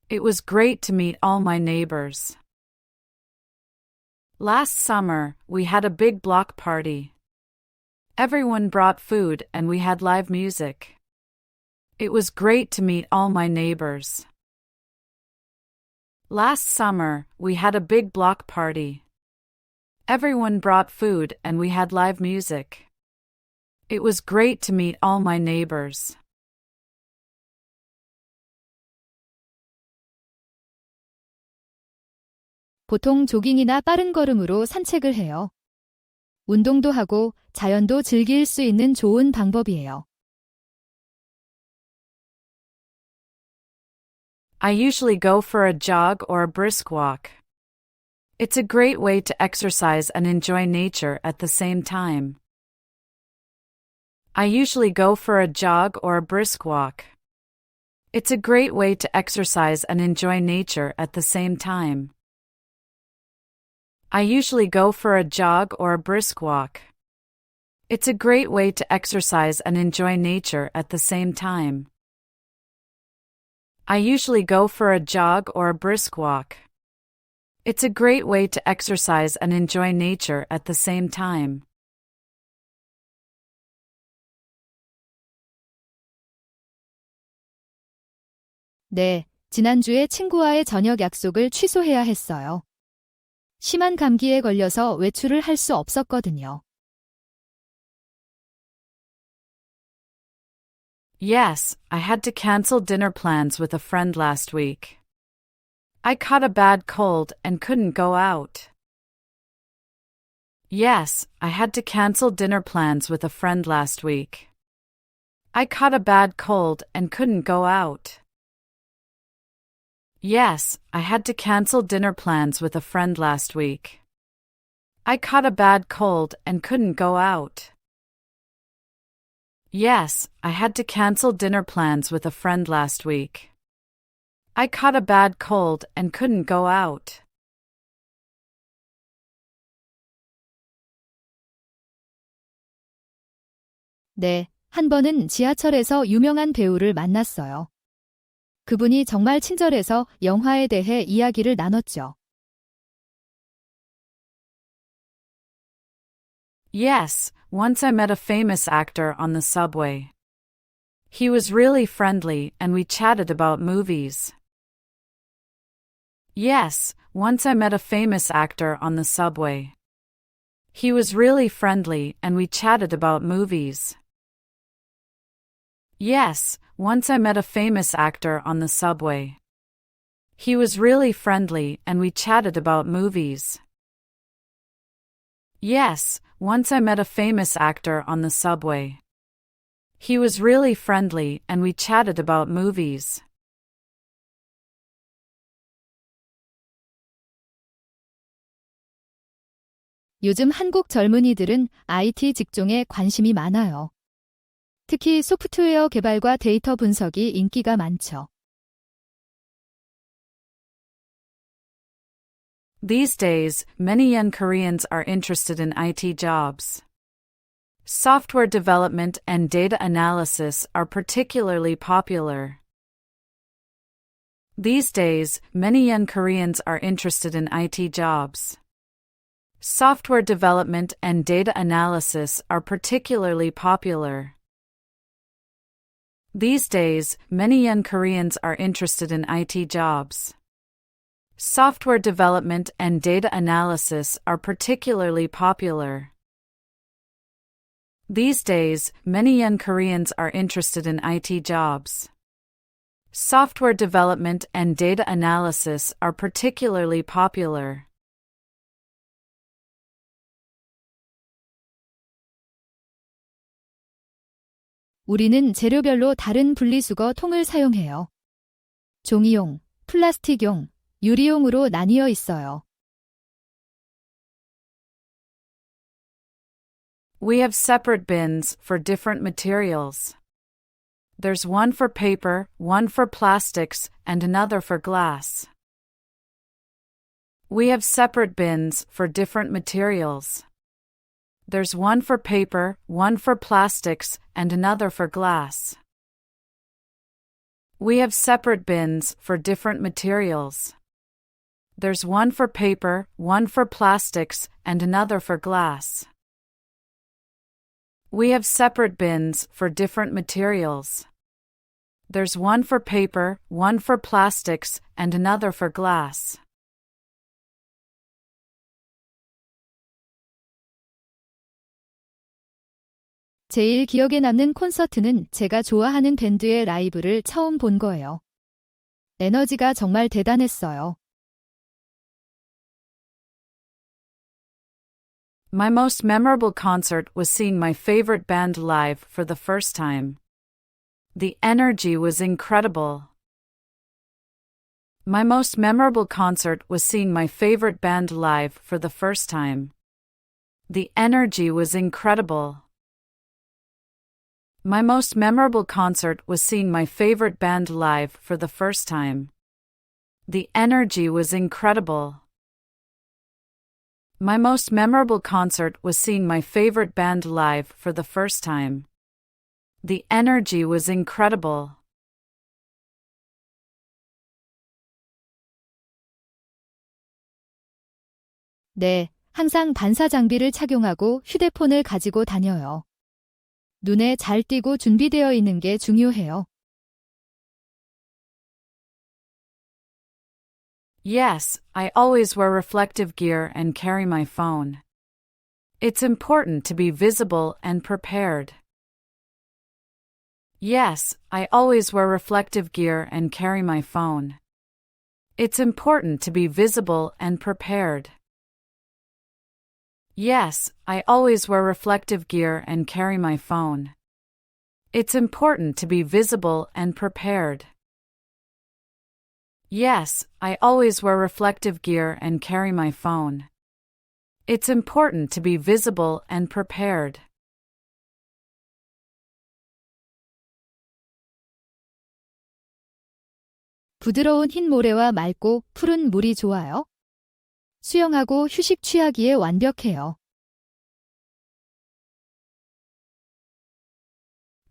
C: It was great to meet all my neighbors. Last summer, we had a big block party. Everyone brought food and we had live music. It was great to meet all my neighbors. Last summer, we had a big block party. Everyone brought food and we had live music. It was great to meet all my neighbors.
B: 보통 조깅이나 빠른 걸음으로 산책을 해요. 운동도 하고 자연도 즐길 수 있는 좋은 방법이에요.
C: I usually go for a jog or a brisk walk. It's a great way to exercise and enjoy nature at the same time. I usually go for a jog or a brisk walk. It's a great way to exercise and enjoy nature at the same time. I usually go for a jog or a brisk walk. It's a great way to exercise and enjoy nature at the same time. I usually go for a jog or a brisk walk. It's a great way to exercise and enjoy nature at the same time.
B: 네, 지난주에 친구와의 저녁 약속을 취소해야 했어요. 심한 감기에 걸려서 외출을 할 수 없었거든요.
C: Yes, I had to cancel dinner plans with a friend last week. I caught a bad cold and couldn't go out. Yes, I had to cancel dinner plans with a friend last week. I caught a bad cold and couldn't go out. Yes, I had to cancel dinner plans with a friend last week. I caught a bad cold and couldn't go out. Yes, I had to cancel dinner plans with a friend last week. I caught a bad cold and couldn't go out.
B: 네, 한 번은 지하철에서 유명한 배우를 만났어요. 그분이 정말 친절해서 영화에 대해 이야기를 나눴죠.
C: Yes, once I met a famous actor on the subway. He was really friendly and we chatted about movies. Yes, once I met a famous actor on the subway. He was really friendly and we chatted about movies. Yes, once I met a famous actor on the subway. He was really friendly and we chatted about movies. Yes, once I met a famous actor on the subway. He was really friendly and we chatted about movies.
B: 요즘 한국 젊은이들은 IT 직종에 관심이 많아요. 특히 소프트웨어 개발과 데이터 분석이 인기가 많죠.
C: These days, many young Koreans are interested in IT jobs. Software development and data analysis are particularly popular. These days, many young Koreans are interested in IT jobs. Software development and data analysis are particularly popular. These days, many young Koreans are interested in IT jobs. Software development and data analysis are particularly popular. These days, many young Koreans are interested in IT jobs. Software development and data analysis are particularly popular.
B: 우리는 재료별로 다른 분리수거 통을 사용해요. 종이용, 플라스틱용, 유리용으로 나뉘어 있어요.
C: We have separate bins for different materials. There's one for paper, one for plastics, and another for glass. We have separate bins for different materials. There's one for paper, one for plastics, and another for glass. We have separate bins for different materials. There's one for paper, one for plastics, and another for glass. We have separate bins for different materials. There's one for paper, one for plastics, and another for glass.
B: 제일 기억에 남는 콘서트는 제가 좋아하는 밴드의 라이브를 처음 본 거예요. 에너지가 정말 대단했어요.
C: My most memorable concert was seeing my favorite band live for the first time. The energy was incredible. My most memorable concert was seeing my favorite band live for the first time. The energy was incredible. My most memorable concert was seeing my favorite band live for the first time. The energy was incredible. My most memorable concert was seeing my favorite band live for the first time. The energy was incredible.
B: 네, 항상 반사 장비를 착용하고 휴대폰을 가지고 다녀요. 눈에 잘 띄고 준비되어 있는 게 중요해요.
C: Yes, I always wear reflective gear and carry my phone. It's important to be visible and prepared. Yes, I always wear reflective gear and carry my phone. It's important to be visible and prepared. Yes, I always wear reflective gear and carry my phone. It's important to be visible and prepared. Yes, I always wear reflective gear and carry my phone. It's important to be visible and prepared.
B: 부드러운 흰 모래와 맑고 푸른 물이 좋아요. 수영하고 휴식 취하기에 완벽해요.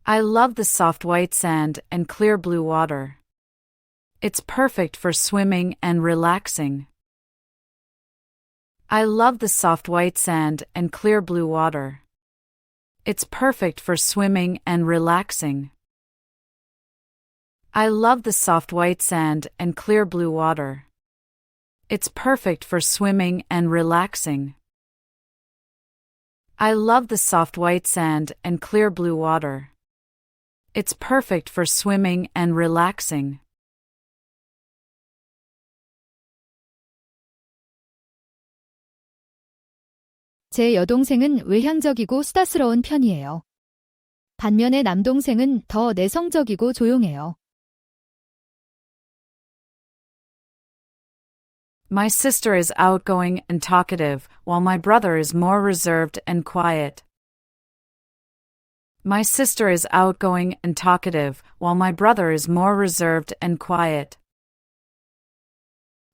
C: I love the soft white sand and clear blue water. It's perfect for swimming and relaxing. I love the soft white sand and clear blue water. It's perfect for swimming and relaxing. I love the soft white sand and clear blue water. It's perfect for swimming and relaxing. I love the soft white sand and clear blue water. It's perfect for swimming and relaxing.
B: 제 여동생은 외향적이고 수다스러운 편이에요. 반면에 남동생은 더 내성적이고 조용해요.
C: My sister is outgoing and talkative, while my brother is more reserved and quiet. My sister is outgoing and talkative, while my brother is more reserved and quiet.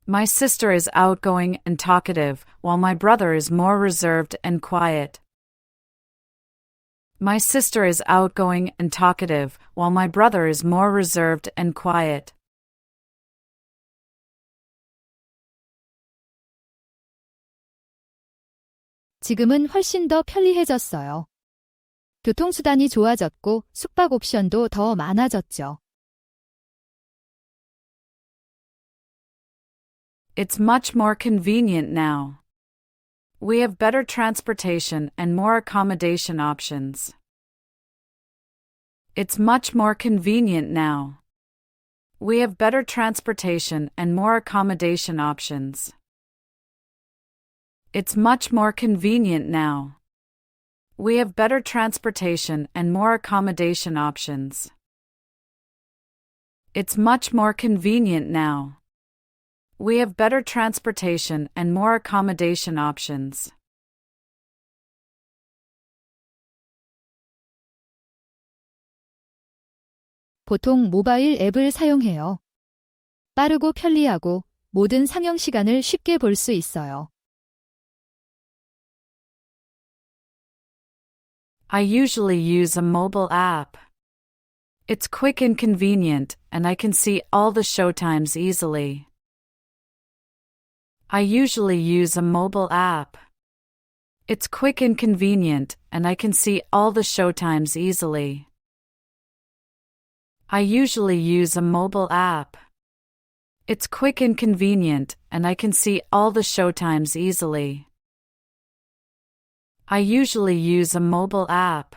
C: My sister is outgoing and talkative, while my brother is more reserved and quiet. My sister is outgoing and talkative, while my brother is more reserved and quiet.
B: 지금은 훨씬 더 편리해졌어요. 교통수단이 좋아졌고 숙박 옵션도 더 많아졌죠.
C: It's much more convenient now. We have better transportation and more accommodation options. It's much more convenient now. We have better transportation and more accommodation options. It's much more convenient now. We have better transportation and more accommodation options. It's much more convenient now. We have better transportation and more accommodation options.
B: 보통 모바일 앱을 사용해요. 빠르고 편리하고 모든 상영 시간을 쉽게 볼 수 있어요.
C: I usually use a mobile app. It's quick and convenient, and I can see all the showtimes easily. I usually use a mobile app. It's quick and convenient, and I can see all the showtimes easily. I usually use a mobile app. It's quick and convenient, and I can see all the showtimes easily. I usually use a mobile app.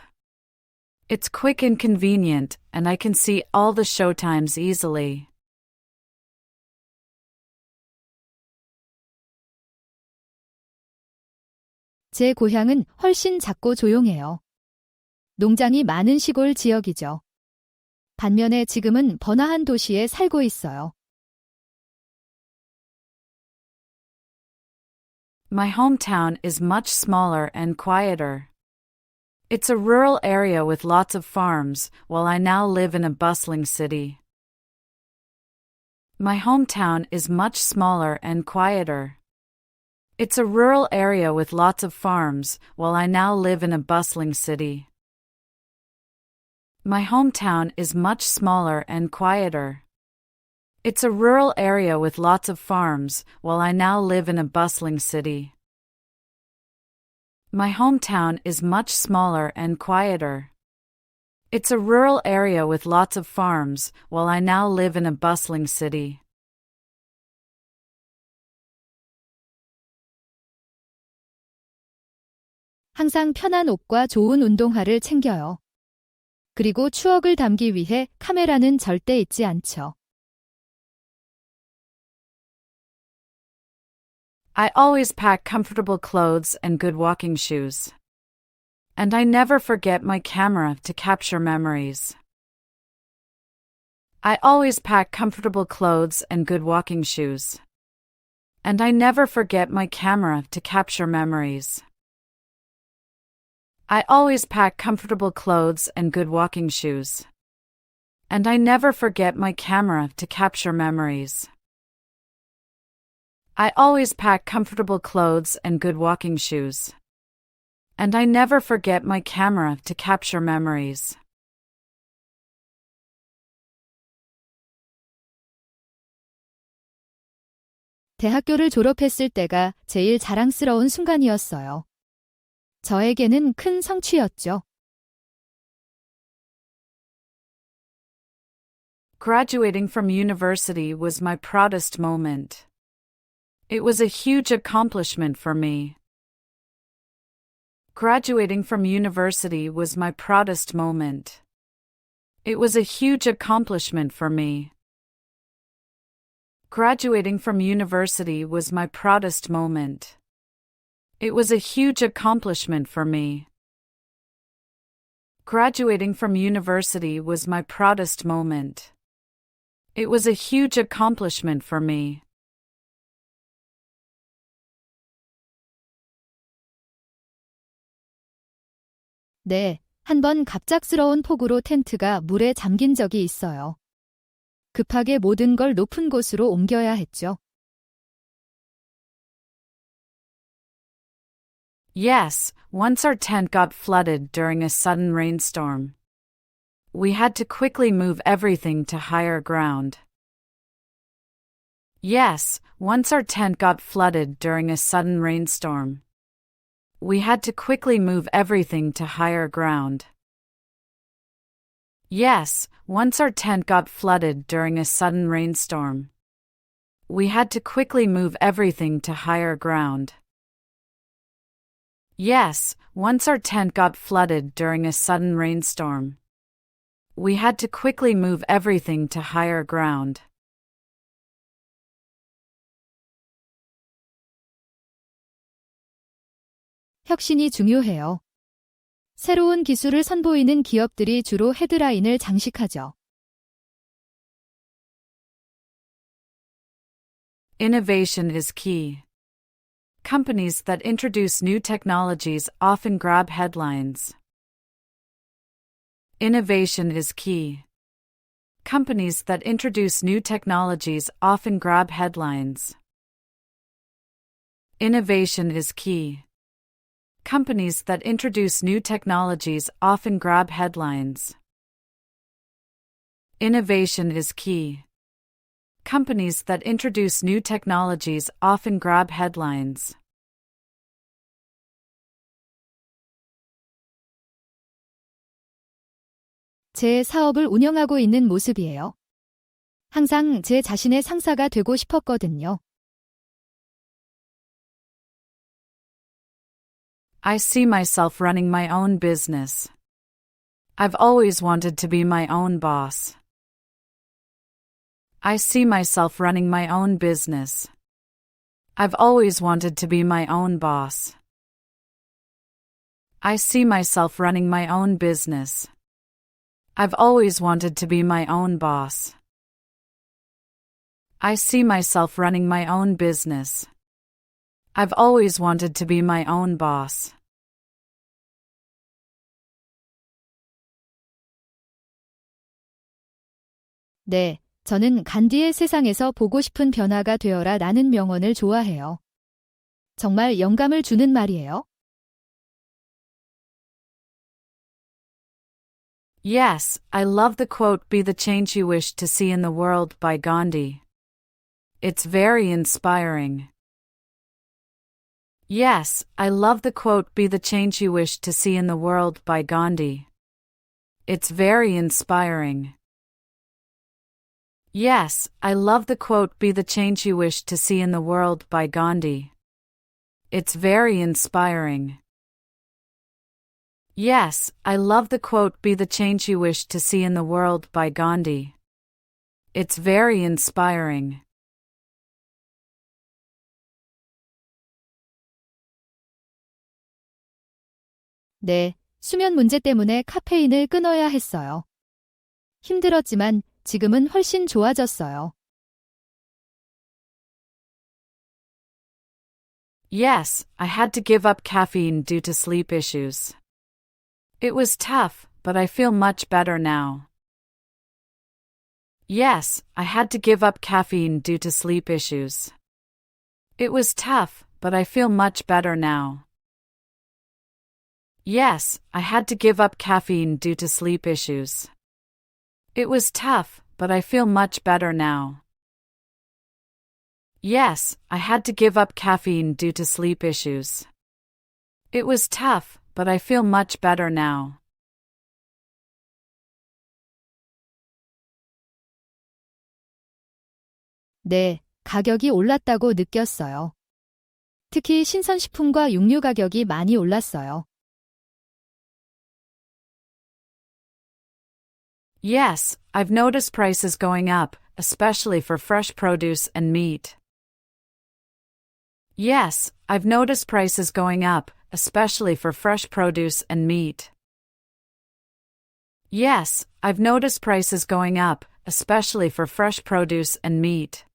C: It's quick and convenient, and I can see all the showtimes easily.
B: 제 고향은 훨씬 작고 조용해요. 농장이 많은 시골 지역이죠. 반면에 지금은 번화한 도시에 살고 있어요.
C: My hometown is much smaller and quieter. It's a rural area with lots of farms, while I now live in a bustling city. My hometown is much smaller and quieter. It's a rural area with lots of farms, while I now live in a bustling city. My hometown is much smaller and quieter. It's a rural area with lots of farms, while I now live in a bustling city. My hometown is much smaller and quieter. It's a rural area with lots of farms, while I now live in a bustling city.
B: 항상 편한 옷과 좋은 운동화를 챙겨요. 그리고 추억을 담기 위해 카메라는 절대 잊지 않죠.
C: I always pack comfortable clothes and good walking shoes. And I never forget my camera to capture memories. I always pack comfortable clothes and good walking shoes. And I never forget my camera to capture memories. I always pack comfortable clothes and good walking shoes. And I never forget my camera to capture memories. I always pack comfortable clothes and good walking shoes. And I never forget my camera to capture memories.
B: 대학교를 졸업했을 때가 제일 자랑스러운 순간이었어요. 저에게는 큰 성취였죠.
C: Graduating from university was my proudest moment. It was a huge accomplishment for me. Graduating from university was my proudest moment. It was a huge accomplishment for me. Graduating from university was my proudest moment. It was a huge accomplishment for me. Graduating from university was my proudest moment. It was a huge accomplishment for me.
B: 네, 한번 갑작스러운 폭우로 텐트가 물에 잠긴 적이 있어요. 급하게 모든 걸 높은 곳으로 옮겨야 했죠.
C: Yes, once our tent got flooded during a sudden rainstorm. We had to quickly move everything to higher ground. Yes, once our tent got flooded during a sudden rainstorm. We had to quickly move everything to higher ground. Yes, once our tent got flooded during a sudden rainstorm. We had to quickly move everything to higher ground. Yes, once our tent got flooded during a sudden rainstorm. We had to quickly move everything to higher ground.
B: 혁신이 중요해요. 새로운 기술을 선보이는 기업들이 주로 헤드라인을 장식하죠.
C: Innovation is key. Companies that introduce new technologies often grab headlines. Innovation is key. Companies that introduce new technologies often grab headlines. Innovation is key. Companies that introduce new technologies often grab headlines. Innovation is key. Companies that introduce new technologies often grab headlines.
B: 제 사업을 운영하고 있는 모습이에요. 항상 제 자신의 상사가 되고 싶었거든요.
C: I see myself running my own business. I've always wanted to be my own boss. I see myself running my own business. I've always wanted to be my own boss. I see myself running my own business. I've always wanted to be my own boss. I see myself running my own business. I've always wanted to be my own boss.
B: 네, 저는 간디의 세상에서 보고 싶은 변화가 되어라 라는 명언을 좋아해요. 정말 영감을 주는 말이에요.
C: Yes, I love the quote "Be the change you wish to see in the world" by Gandhi. It's very inspiring. Yes, I love the quote Be the Change You Wish to See in the World by Gandhi. It's very inspiring. Yes, I love the quote Be the Change You Wish to See in the World by Gandhi. It's very inspiring. Yes, I love the quote Be the Change You Wish to See in the World by Gandhi. It's very inspiring.
B: 네, 수면 문제 때문에 카페인을 끊어야 했어요. 힘들었지만 지금은 훨씬 좋아졌어요.
C: Yes, I had to give up caffeine due to sleep issues. It was tough, but I feel much better now. Yes, I had to give up caffeine due to sleep issues. It was tough, but I feel much better now. Yes, I had to give up caffeine due to sleep issues. It was tough, but I feel much better now. Yes, I had to give up caffeine due to sleep issues. It was tough, but I feel much better now.
B: 네, 가격이 올랐다고 느꼈어요. 특히 신선식품과 육류 가격이 많이 올랐어요.
C: Yes, I've noticed prices going up, especially for fresh produce and meat. Yes, I've noticed prices going up, especially for fresh produce and meat. Yes, I've noticed prices going up, especially for fresh produce and meat.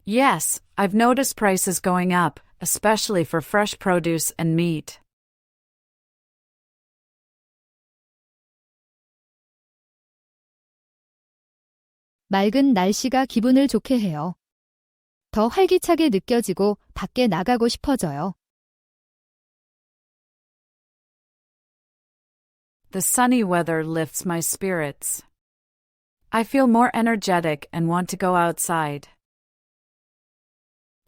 C: Yes, I've noticed prices going up, especially for fresh produce and meat.
B: 맑은 날씨가 기분을 좋게 해요. 더 활기차게 느껴지고 밖에 나가고 싶어져요.
C: The sunny weather lifts my spirits. I feel more energetic and want to go outside.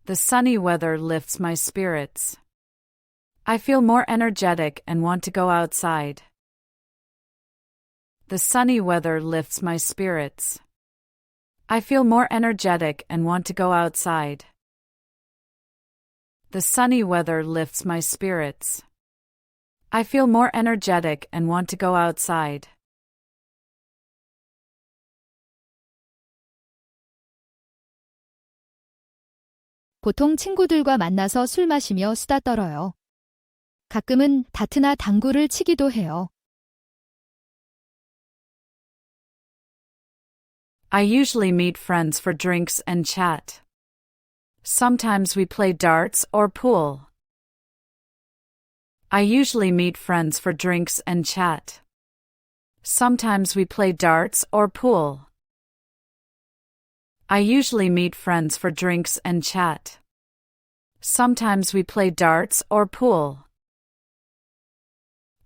C: The sunny weather lifts my spirits. I feel more energetic and want to go outside. The sunny weather lifts my spirits. I feel more energetic and want to go outside. The sunny weather lifts my spirits. I feel more energetic and want to go outside.
B: 보통 친구들과 만나서 술 마시며 수다 떨어요. 가끔은 다트나 당구를 치기도 해요.
C: I usually meet friends for drinks and chat. Sometimes we play darts or pool. I usually meet friends for drinks and chat. Sometimes we play darts or pool. I usually meet friends for drinks and chat. Sometimes we play darts or pool.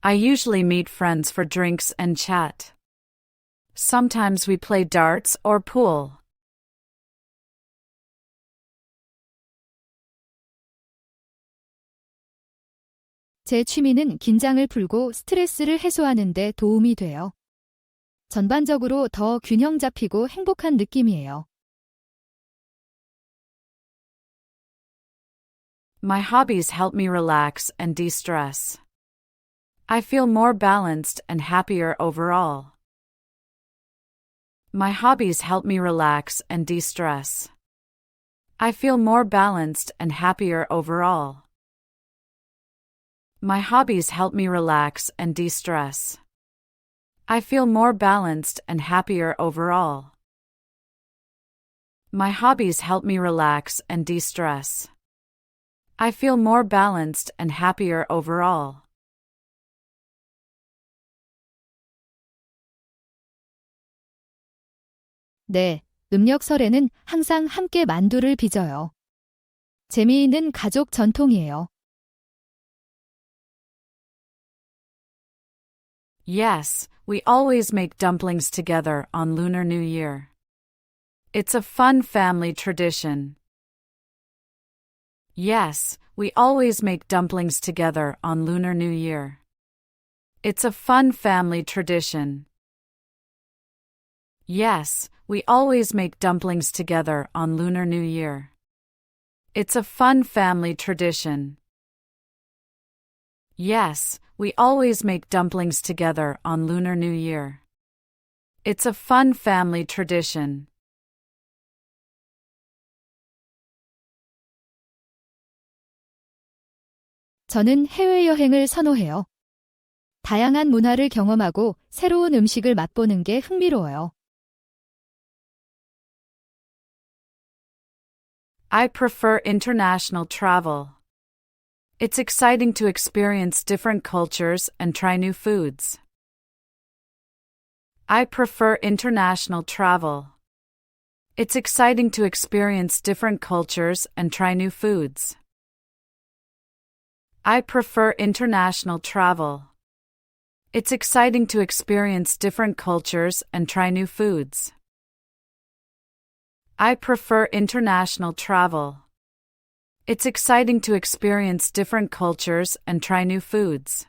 C: I usually meet friends for drinks and chat. Sometimes we play darts or pool.
B: 제 취미는 긴장을 풀고 스트레스를 해소하는 데 도움이 돼요. 전반적으로 더 균형 잡히고 행복한 느낌이에요.
C: My hobbies help me relax and de-stress. I feel more balanced and happier overall. My hobbies help me relax and de-stress. I feel more balanced and happier overall. My hobbies help me relax and de-stress. I feel more balanced and happier overall. My hobbies help me relax and de-stress. I feel more balanced and happier overall.
B: 네, 음력 설에는 항상 함께 만두를 빚어요. 재미있는 가족 전통이에요.
C: Yes, we always make dumplings together on Lunar New Year. It's a fun family tradition. Yes, we always make dumplings together on Lunar New Year. It's a fun family tradition. Yes, we always make dumplings together on Lunar New Year. It's a fun family tradition. Yes, we always make dumplings together on Lunar New Year. It's a fun family tradition.
B: 저는 해외여행을 선호해요. 다양한 문화를 경험하고 새로운 음식을 맛보는 게 흥미로워요.
C: I prefer international travel. It's exciting to experience different cultures and try new foods. I prefer international travel. It's exciting to experience different cultures and try new foods. I prefer international travel. It's exciting to experience different cultures and try new foods. I prefer international travel. It's exciting to experience different cultures and try new foods.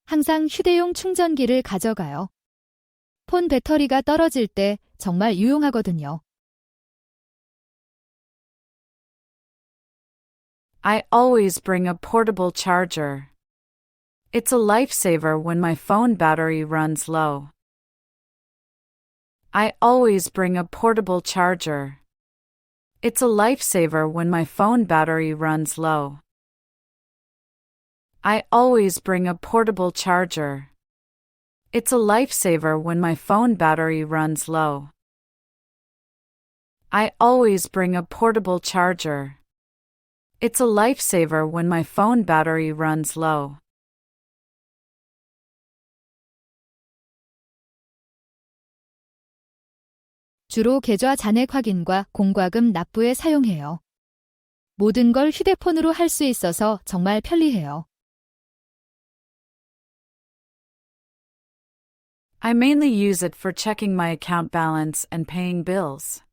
B: 항상 휴대용 충전기를 가져가요. 폰 배터리가 떨어질 때 정말 유용하거든요.
C: I always bring a portable charger. It's a lifesaver when my phone battery runs low. I always bring a portable charger. It's a lifesaver when my phone battery runs low. I always bring a portable charger. It's a lifesaver when my phone battery runs low. I always bring a portable charger. It's a lifesaver when my phone battery runs low.
B: 주로 계좌 잔액 확인과 공과금 납부에 사용해요. 모든 걸 휴대폰으로 할 수 있어서 정말 편리해요.
C: I mainly use it for checking my account balance and paying bills.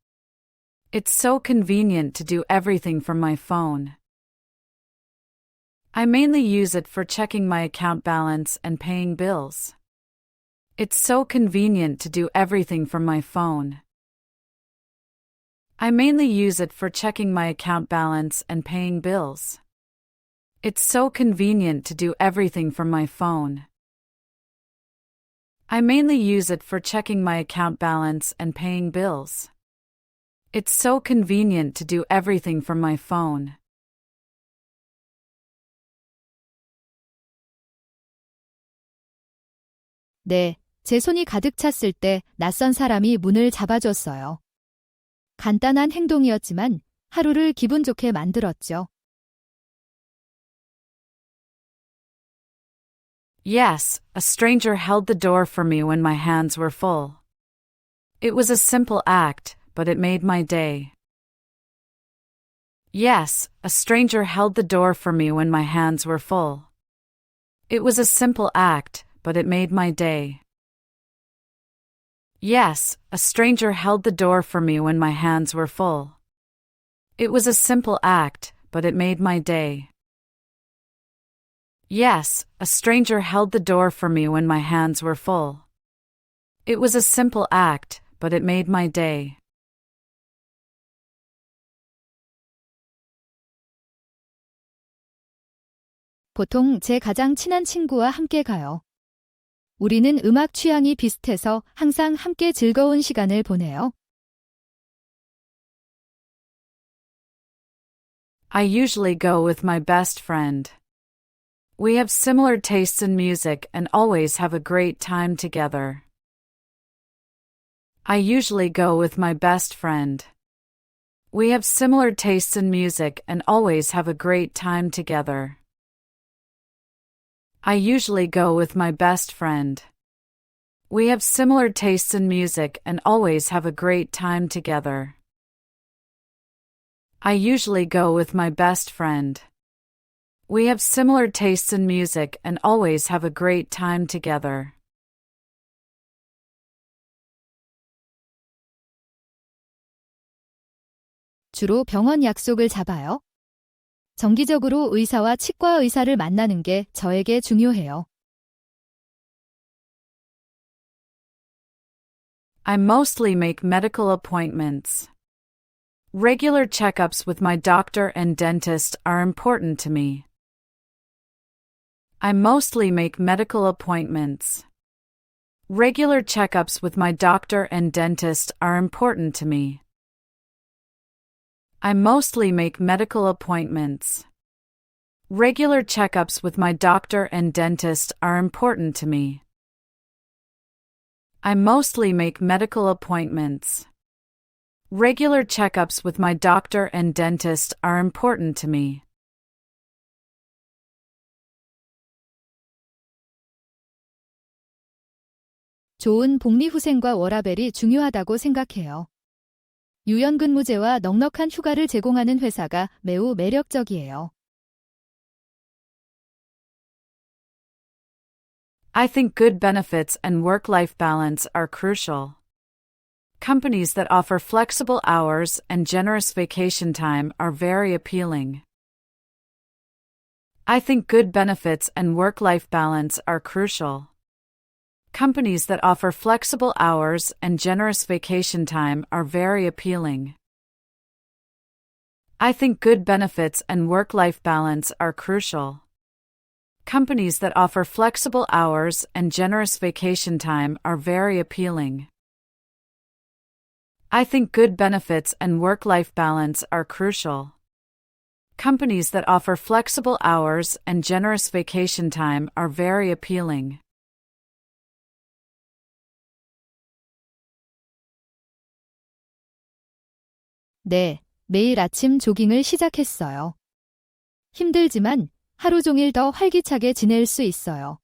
C: It's so convenient to do everything from my phone. I mainly use it for checking my account balance and paying bills. It's so convenient to do everything from my phone. I mainly use it for checking my account balance and paying bills. It's so convenient to do everything from my phone. I mainly use it for checking my account balance and paying bills. It's so convenient to do everything from my phone.
B: 네, 제 손이 가득 찼을 때 낯선 사람이 문을 잡아줬어요. 간단한 행동이었지만 하루를 기분 좋게 만들었죠.
C: Yes, a stranger held the door for me when my hands were full. It was a simple act, but it made my day. Yes, a stranger held the door for me when my hands were full. It was a simple act, but it made my day. Yes, a stranger held the door for me when my hands were full. It was a simple act, but it made my day. Yes, a stranger held the door for me when my hands were full. It was a simple act, but it made my day.
B: 보통 제 가장 친한 친구와 함께 가요. 우리는 음악 취향이 비슷해서 항상 함께 즐거운 시간을 보내요.
C: I usually go with my best friend. We have similar tastes in music and always have a great time together. I usually go with my best friend. We have similar tastes in music and always have a great time together. I usually go with my best friend. We have similar tastes in music and always have a great time together. I usually go with my best friend. We have similar tastes in music and always have a great time together.
B: 주로 병원 약속을 잡아요. 정기적으로 의사와 치과 의사를 만나는 게 저에게 중요해요.
C: I mostly make medical appointments. Regular checkups with my doctor and dentist are important to me. I mostly make medical appointments. Regular checkups with my doctor and dentist are important to me. I mostly make medical appointments. Regular checkups with my doctor and dentist are important to me. I mostly make medical appointments. Regular checkups with my doctor and dentist are important to me.
B: 좋은 복리후생과 워라밸이 중요하다고 생각해요. 유연근무제와 넉넉한 휴가를 제공하는 회사가 매우 매력적이에요.
C: I think good benefits and work-life balance are crucial. Companies that offer flexible hours and generous vacation time are very appealing. I think good benefits and work-life balance are crucial. Companies that offer flexible hours and generous vacation time are very appealing. I think good benefits and work-life balance are crucial. Companies that offer flexible hours and generous vacation time are very appealing. I think good benefits and work-life balance are crucial. Companies that offer flexible hours and generous vacation time are very appealing.
B: 네, 매일 아침 조깅을 시작했어요. 힘들지만 하루 종일 더 활기차게 지낼 수 있어요.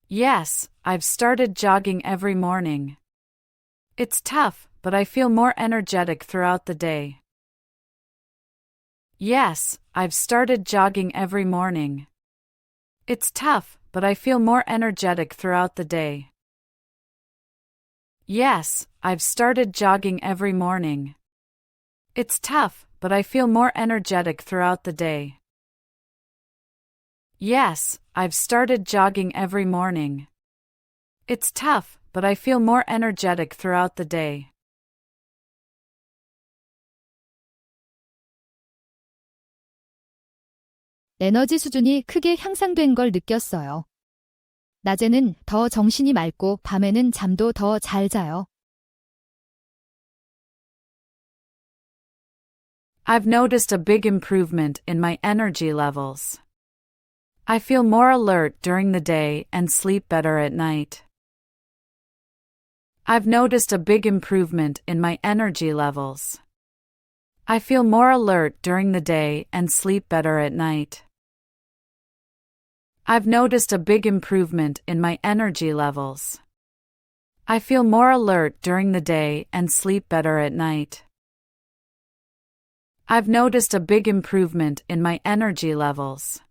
C: Yes, I've started jogging every morning. It's tough, but I feel more energetic throughout the day. Yes, I've started jogging every morning. It's tough, but I feel more energetic throughout the day. Yes, I've started jogging every morning. It's tough, but I feel more energetic throughout the day. Yes, I've started jogging every morning. It's tough, but I feel more energetic throughout the day.
B: 에너지 수준이 크게 향상된 걸 느꼈어요. 낮에는 더 정신이 맑고 밤에는 잠도 더 잘 자요.
C: I've noticed a big improvement in my energy levels. I feel more alert during the day and sleep better at night. I've noticed a big improvement in my energy levels. I feel more alert during the day and sleep better at night. I've noticed a big improvement in my energy levels. I feel more alert during the day and sleep better at night. I've noticed a big improvement in my energy levels.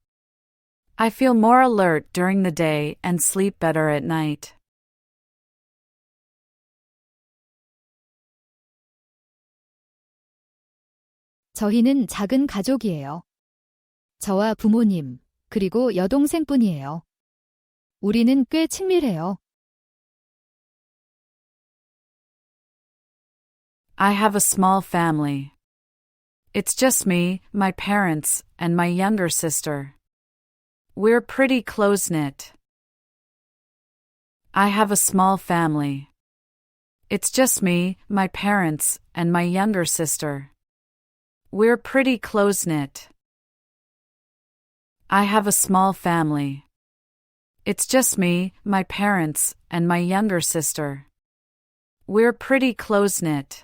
C: I feel more alert during the day and sleep better at night.
B: 저희는 작은 가족이에요. 저와 부모님, 그리고 여동생뿐이에요. 우리는 꽤 친밀해요.
C: I have a small family. It's just me, my parents, and my younger sister. We're pretty close-knit. I have a small family. It's just me, my parents, and my younger sister. We're pretty close-knit. I have a small family. It's just me, my parents, and my younger sister. We're pretty close-knit.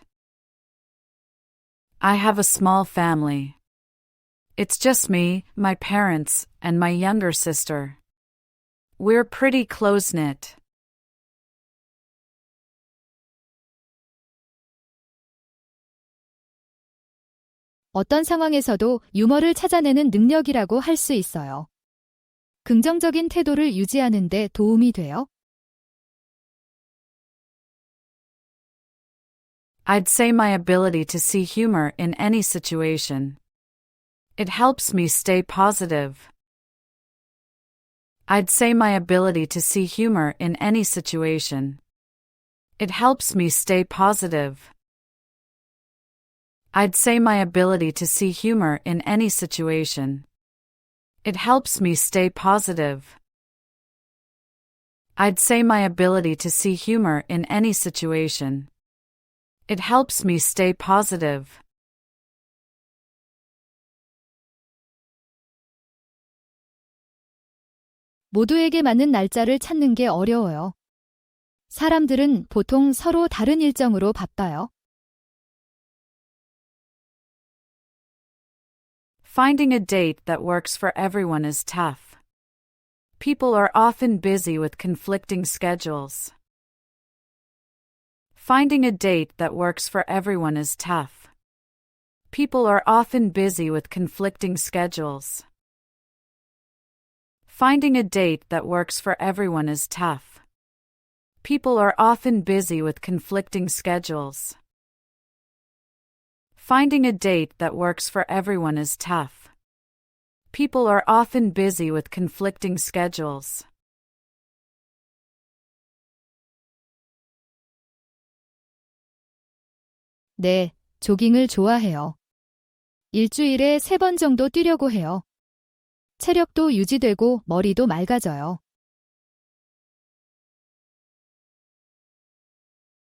C: I have a small family. It's just me, my parents, and my younger sister. We're pretty close-knit.
B: 어떤 상황에서도 유머를 찾아내는 능력이라고 할 수 있어요. 긍정적인 태도를 유지하는 데 도움이 돼요.
C: I'd say my ability to see humor in any situation. It helps me stay positive. I'd say my ability to see humor in any situation. It helps me stay positive. I'd say my ability to see humor in any situation. It helps me stay positive. I'd say my ability to see humor in any situation. It helps me stay positive.
B: 모두에게 맞는 날짜를 찾는 게 어려워요. 사람들은 보통 서로 다른 일정으로 바빠요.
C: Finding a date that works for everyone is tough. People are often busy with conflicting schedules. Finding a date that works for everyone is tough. People are often busy with conflicting schedules. Finding a date that works for everyone is tough. People are often busy with conflicting schedules. Finding a date that works for everyone is tough. People are often busy with conflicting schedules.
B: 네, 조깅을 좋아해요. 일주일에 3번 정도 뛰려고 해요. 체력도 유지되고 머리도 맑아져요.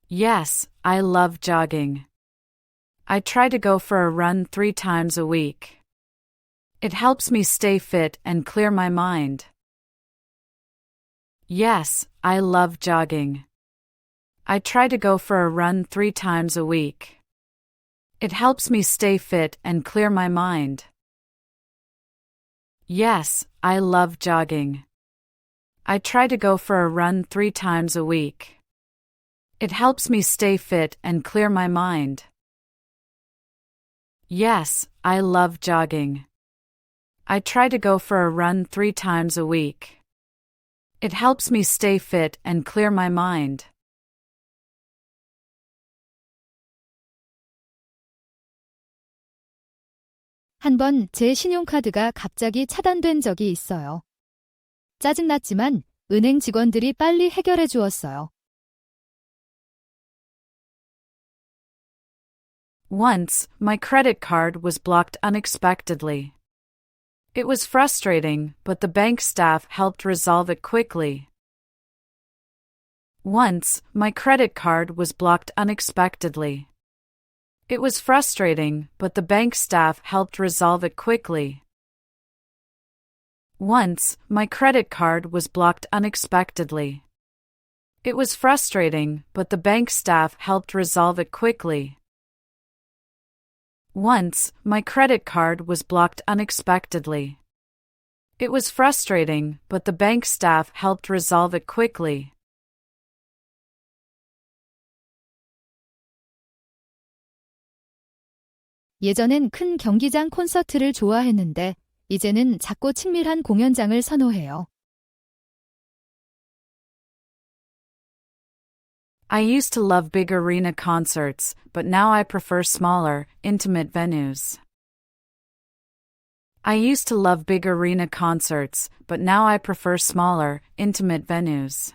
C: Yes, I love jogging. I try to go for a run 3 times a week. It helps me stay fit and clear my mind. Yes, I love jogging. I try to go for a run 3 times a week. It helps me stay fit and clear my mind. Yes, I love jogging. I try to go for a run 3 times a week. It helps me stay fit and clear my mind. Yes, I love jogging. I try to go for a run 3 times a week. It helps me stay fit and clear my mind.
B: 한 번 제 신용카드가 갑자기 차단된 적이 있어요. 짜증났지만 은행 직원들이 빨리 해결해 주었어요.
C: Once, my credit card was blocked unexpectedly. It was frustrating, but the bank staff helped resolve it quickly. Once, my credit card was blocked unexpectedly. It was frustrating, but the bank staff helped resolve it quickly. Once, my credit card was blocked unexpectedly. It was frustrating, but the bank staff helped resolve it quickly. Once, my credit card was blocked unexpectedly. It was frustrating, but the bank staff helped resolve it quickly.
B: 예전엔 큰 경기장 콘서트를 좋아했는데 이제는 작고 친밀한 공연장을 선호해요.
C: I used to love big arena concerts, but now I prefer smaller, intimate venues. I used to love big arena concerts, but now I prefer smaller, intimate venues.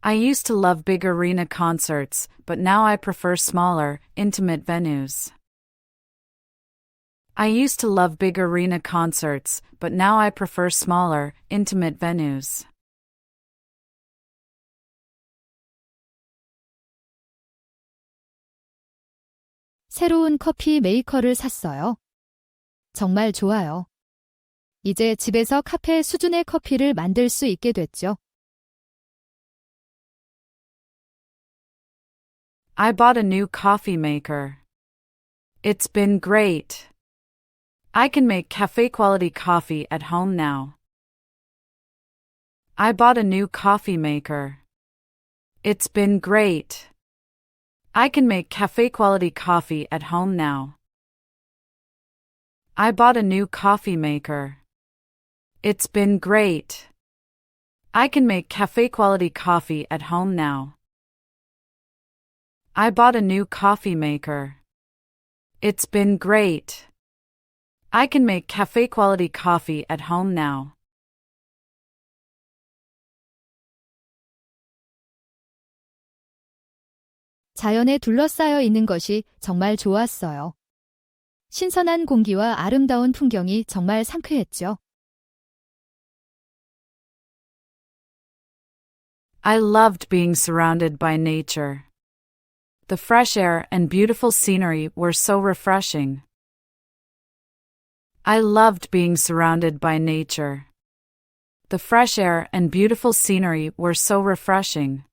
C: I used to love big arena concerts, but now I prefer smaller, intimate venues. I used to love big arena concerts, but now I prefer smaller, intimate venues.
B: 새로운 커피 메이커를 샀어요. 정말 좋아요. 이제 집에서 카페 수준의 커피를 만들 수 있게 됐죠.
C: I bought a new coffee maker. It's been great. I can make cafe quality coffee at home now. I bought a new coffee maker. It's been great. I can make cafe quality coffee at home now. I bought a new coffee maker. It's been great. I can make cafe quality coffee at home now. I bought a new coffee maker. It's been great. I can make cafe quality coffee at home now.
B: 자연에 둘러싸여 있는 것이 정말 좋았어요. 신선한 공기와 아름다운 풍경이 정말 상쾌했죠.
C: I loved being surrounded by nature. The fresh air and beautiful scenery were so refreshing. I loved being surrounded by nature. The fresh air and beautiful scenery were so refreshing.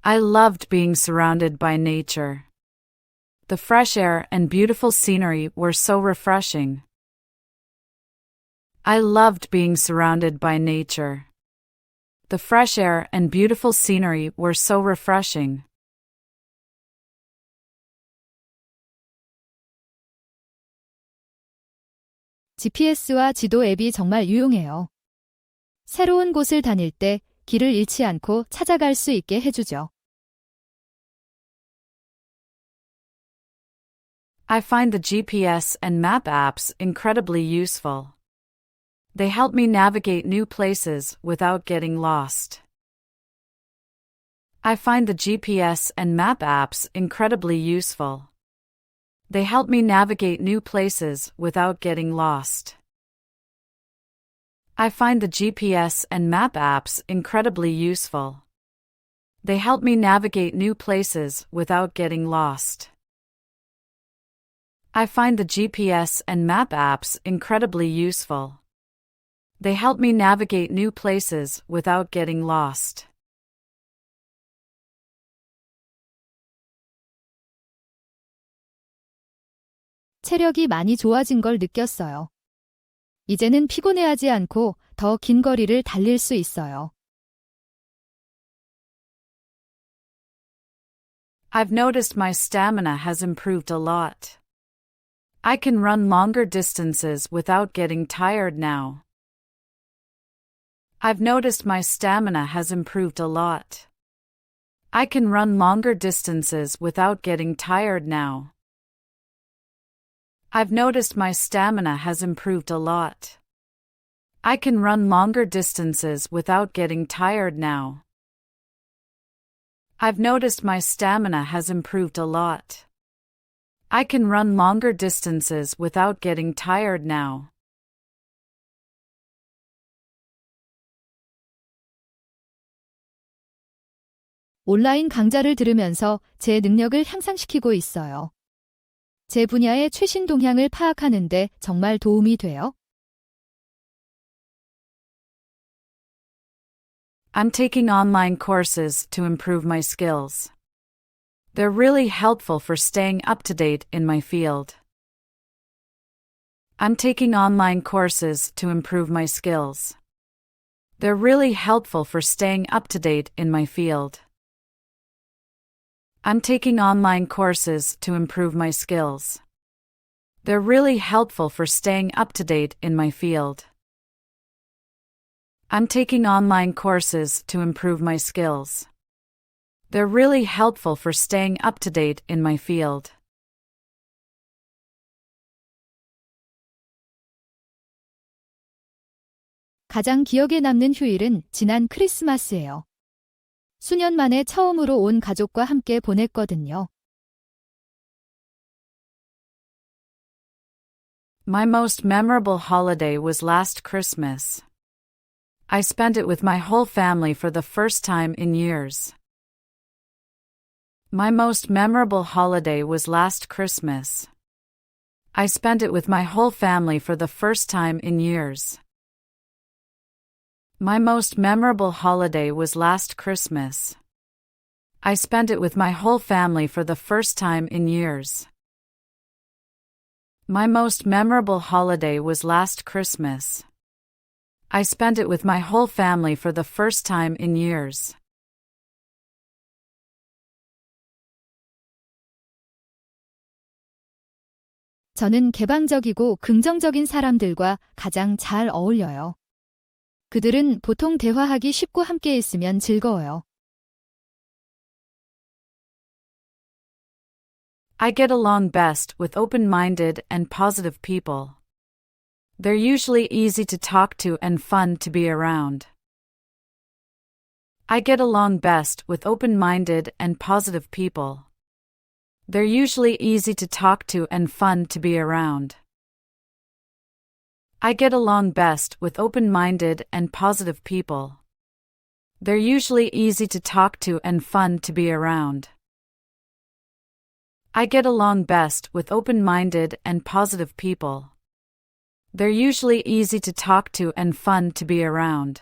C: I loved being surrounded by nature. The fresh air and beautiful scenery were so refreshing. I loved being surrounded by nature. The fresh air and beautiful scenery were so refreshing.
B: GPS와 지도 앱이 정말 유용해요. 새로운 곳을 다닐 때 길을 잃지 않고 찾아갈 수 있게 해주죠.
C: I find the GPS and map apps incredibly useful. They help me navigate new places without getting lost. I find the GPS and map apps incredibly useful. They help me navigate new places without getting lost. I find the GPS and map apps incredibly useful. They help me navigate new places without getting lost. I find the GPS and map apps incredibly useful. They help me navigate new places without getting lost.
B: 체력이 많이 좋아진 걸 느꼈어요. 이제는 피곤해하지 않고 더 긴 거리를 달릴 수 있어요.
C: I've noticed my stamina has improved a lot. I can run longer distances without getting tired now. I've noticed my stamina has improved a lot. I can run longer distances without getting tired now. I've noticed my stamina has improved a lot. I can run longer distances without getting tired now. I've noticed my stamina has improved a lot. I can run longer distances without getting tired now.
B: 온라인 강좌를 들으면서 제 능력을 향상시키고 있어요. 제 분야의 최신 동향을 파악하는데 정말 도움이 돼요.
C: I'm taking online courses to improve my skills. They're really helpful for staying up to date in my field. I'm taking online courses to improve my skills. They're really helpful for staying up to date in my field. I'm taking online courses to improve my skills. They're really helpful for staying up to date in my field. I'm taking online courses to improve my skills. They're really helpful for staying up to date in my field.
B: 가장 기억에 남는 휴일은 지난 크리스마스예요. 수년 만에 처음으로 온 가족과 함께 보냈거든요.
C: My most memorable holiday was last Christmas. I spent it with my whole family for the first time in years. My most memorable holiday was last Christmas. I spent it with my whole family for the first time in years. My most memorable holiday was last Christmas. I spent it with my whole family for the first time in years. My most memorable holiday was last Christmas. I spent it with my whole family for the first time in years.
B: 저는 개방적이고 긍정적인 사람들과 가장 잘 어울려요. 그들은 보통 대화하기 쉽고 함께 있으면 즐거워요.
C: I get along best with open-minded and positive people. They're usually easy to talk to and fun to be around. I get along best with open-minded and positive people. They're usually easy to talk to and fun to be around. I get along best with open-minded and positive people. They're usually easy to talk to and fun to be around. I get along best with open-minded and positive people. They're usually easy to talk to and fun to be around.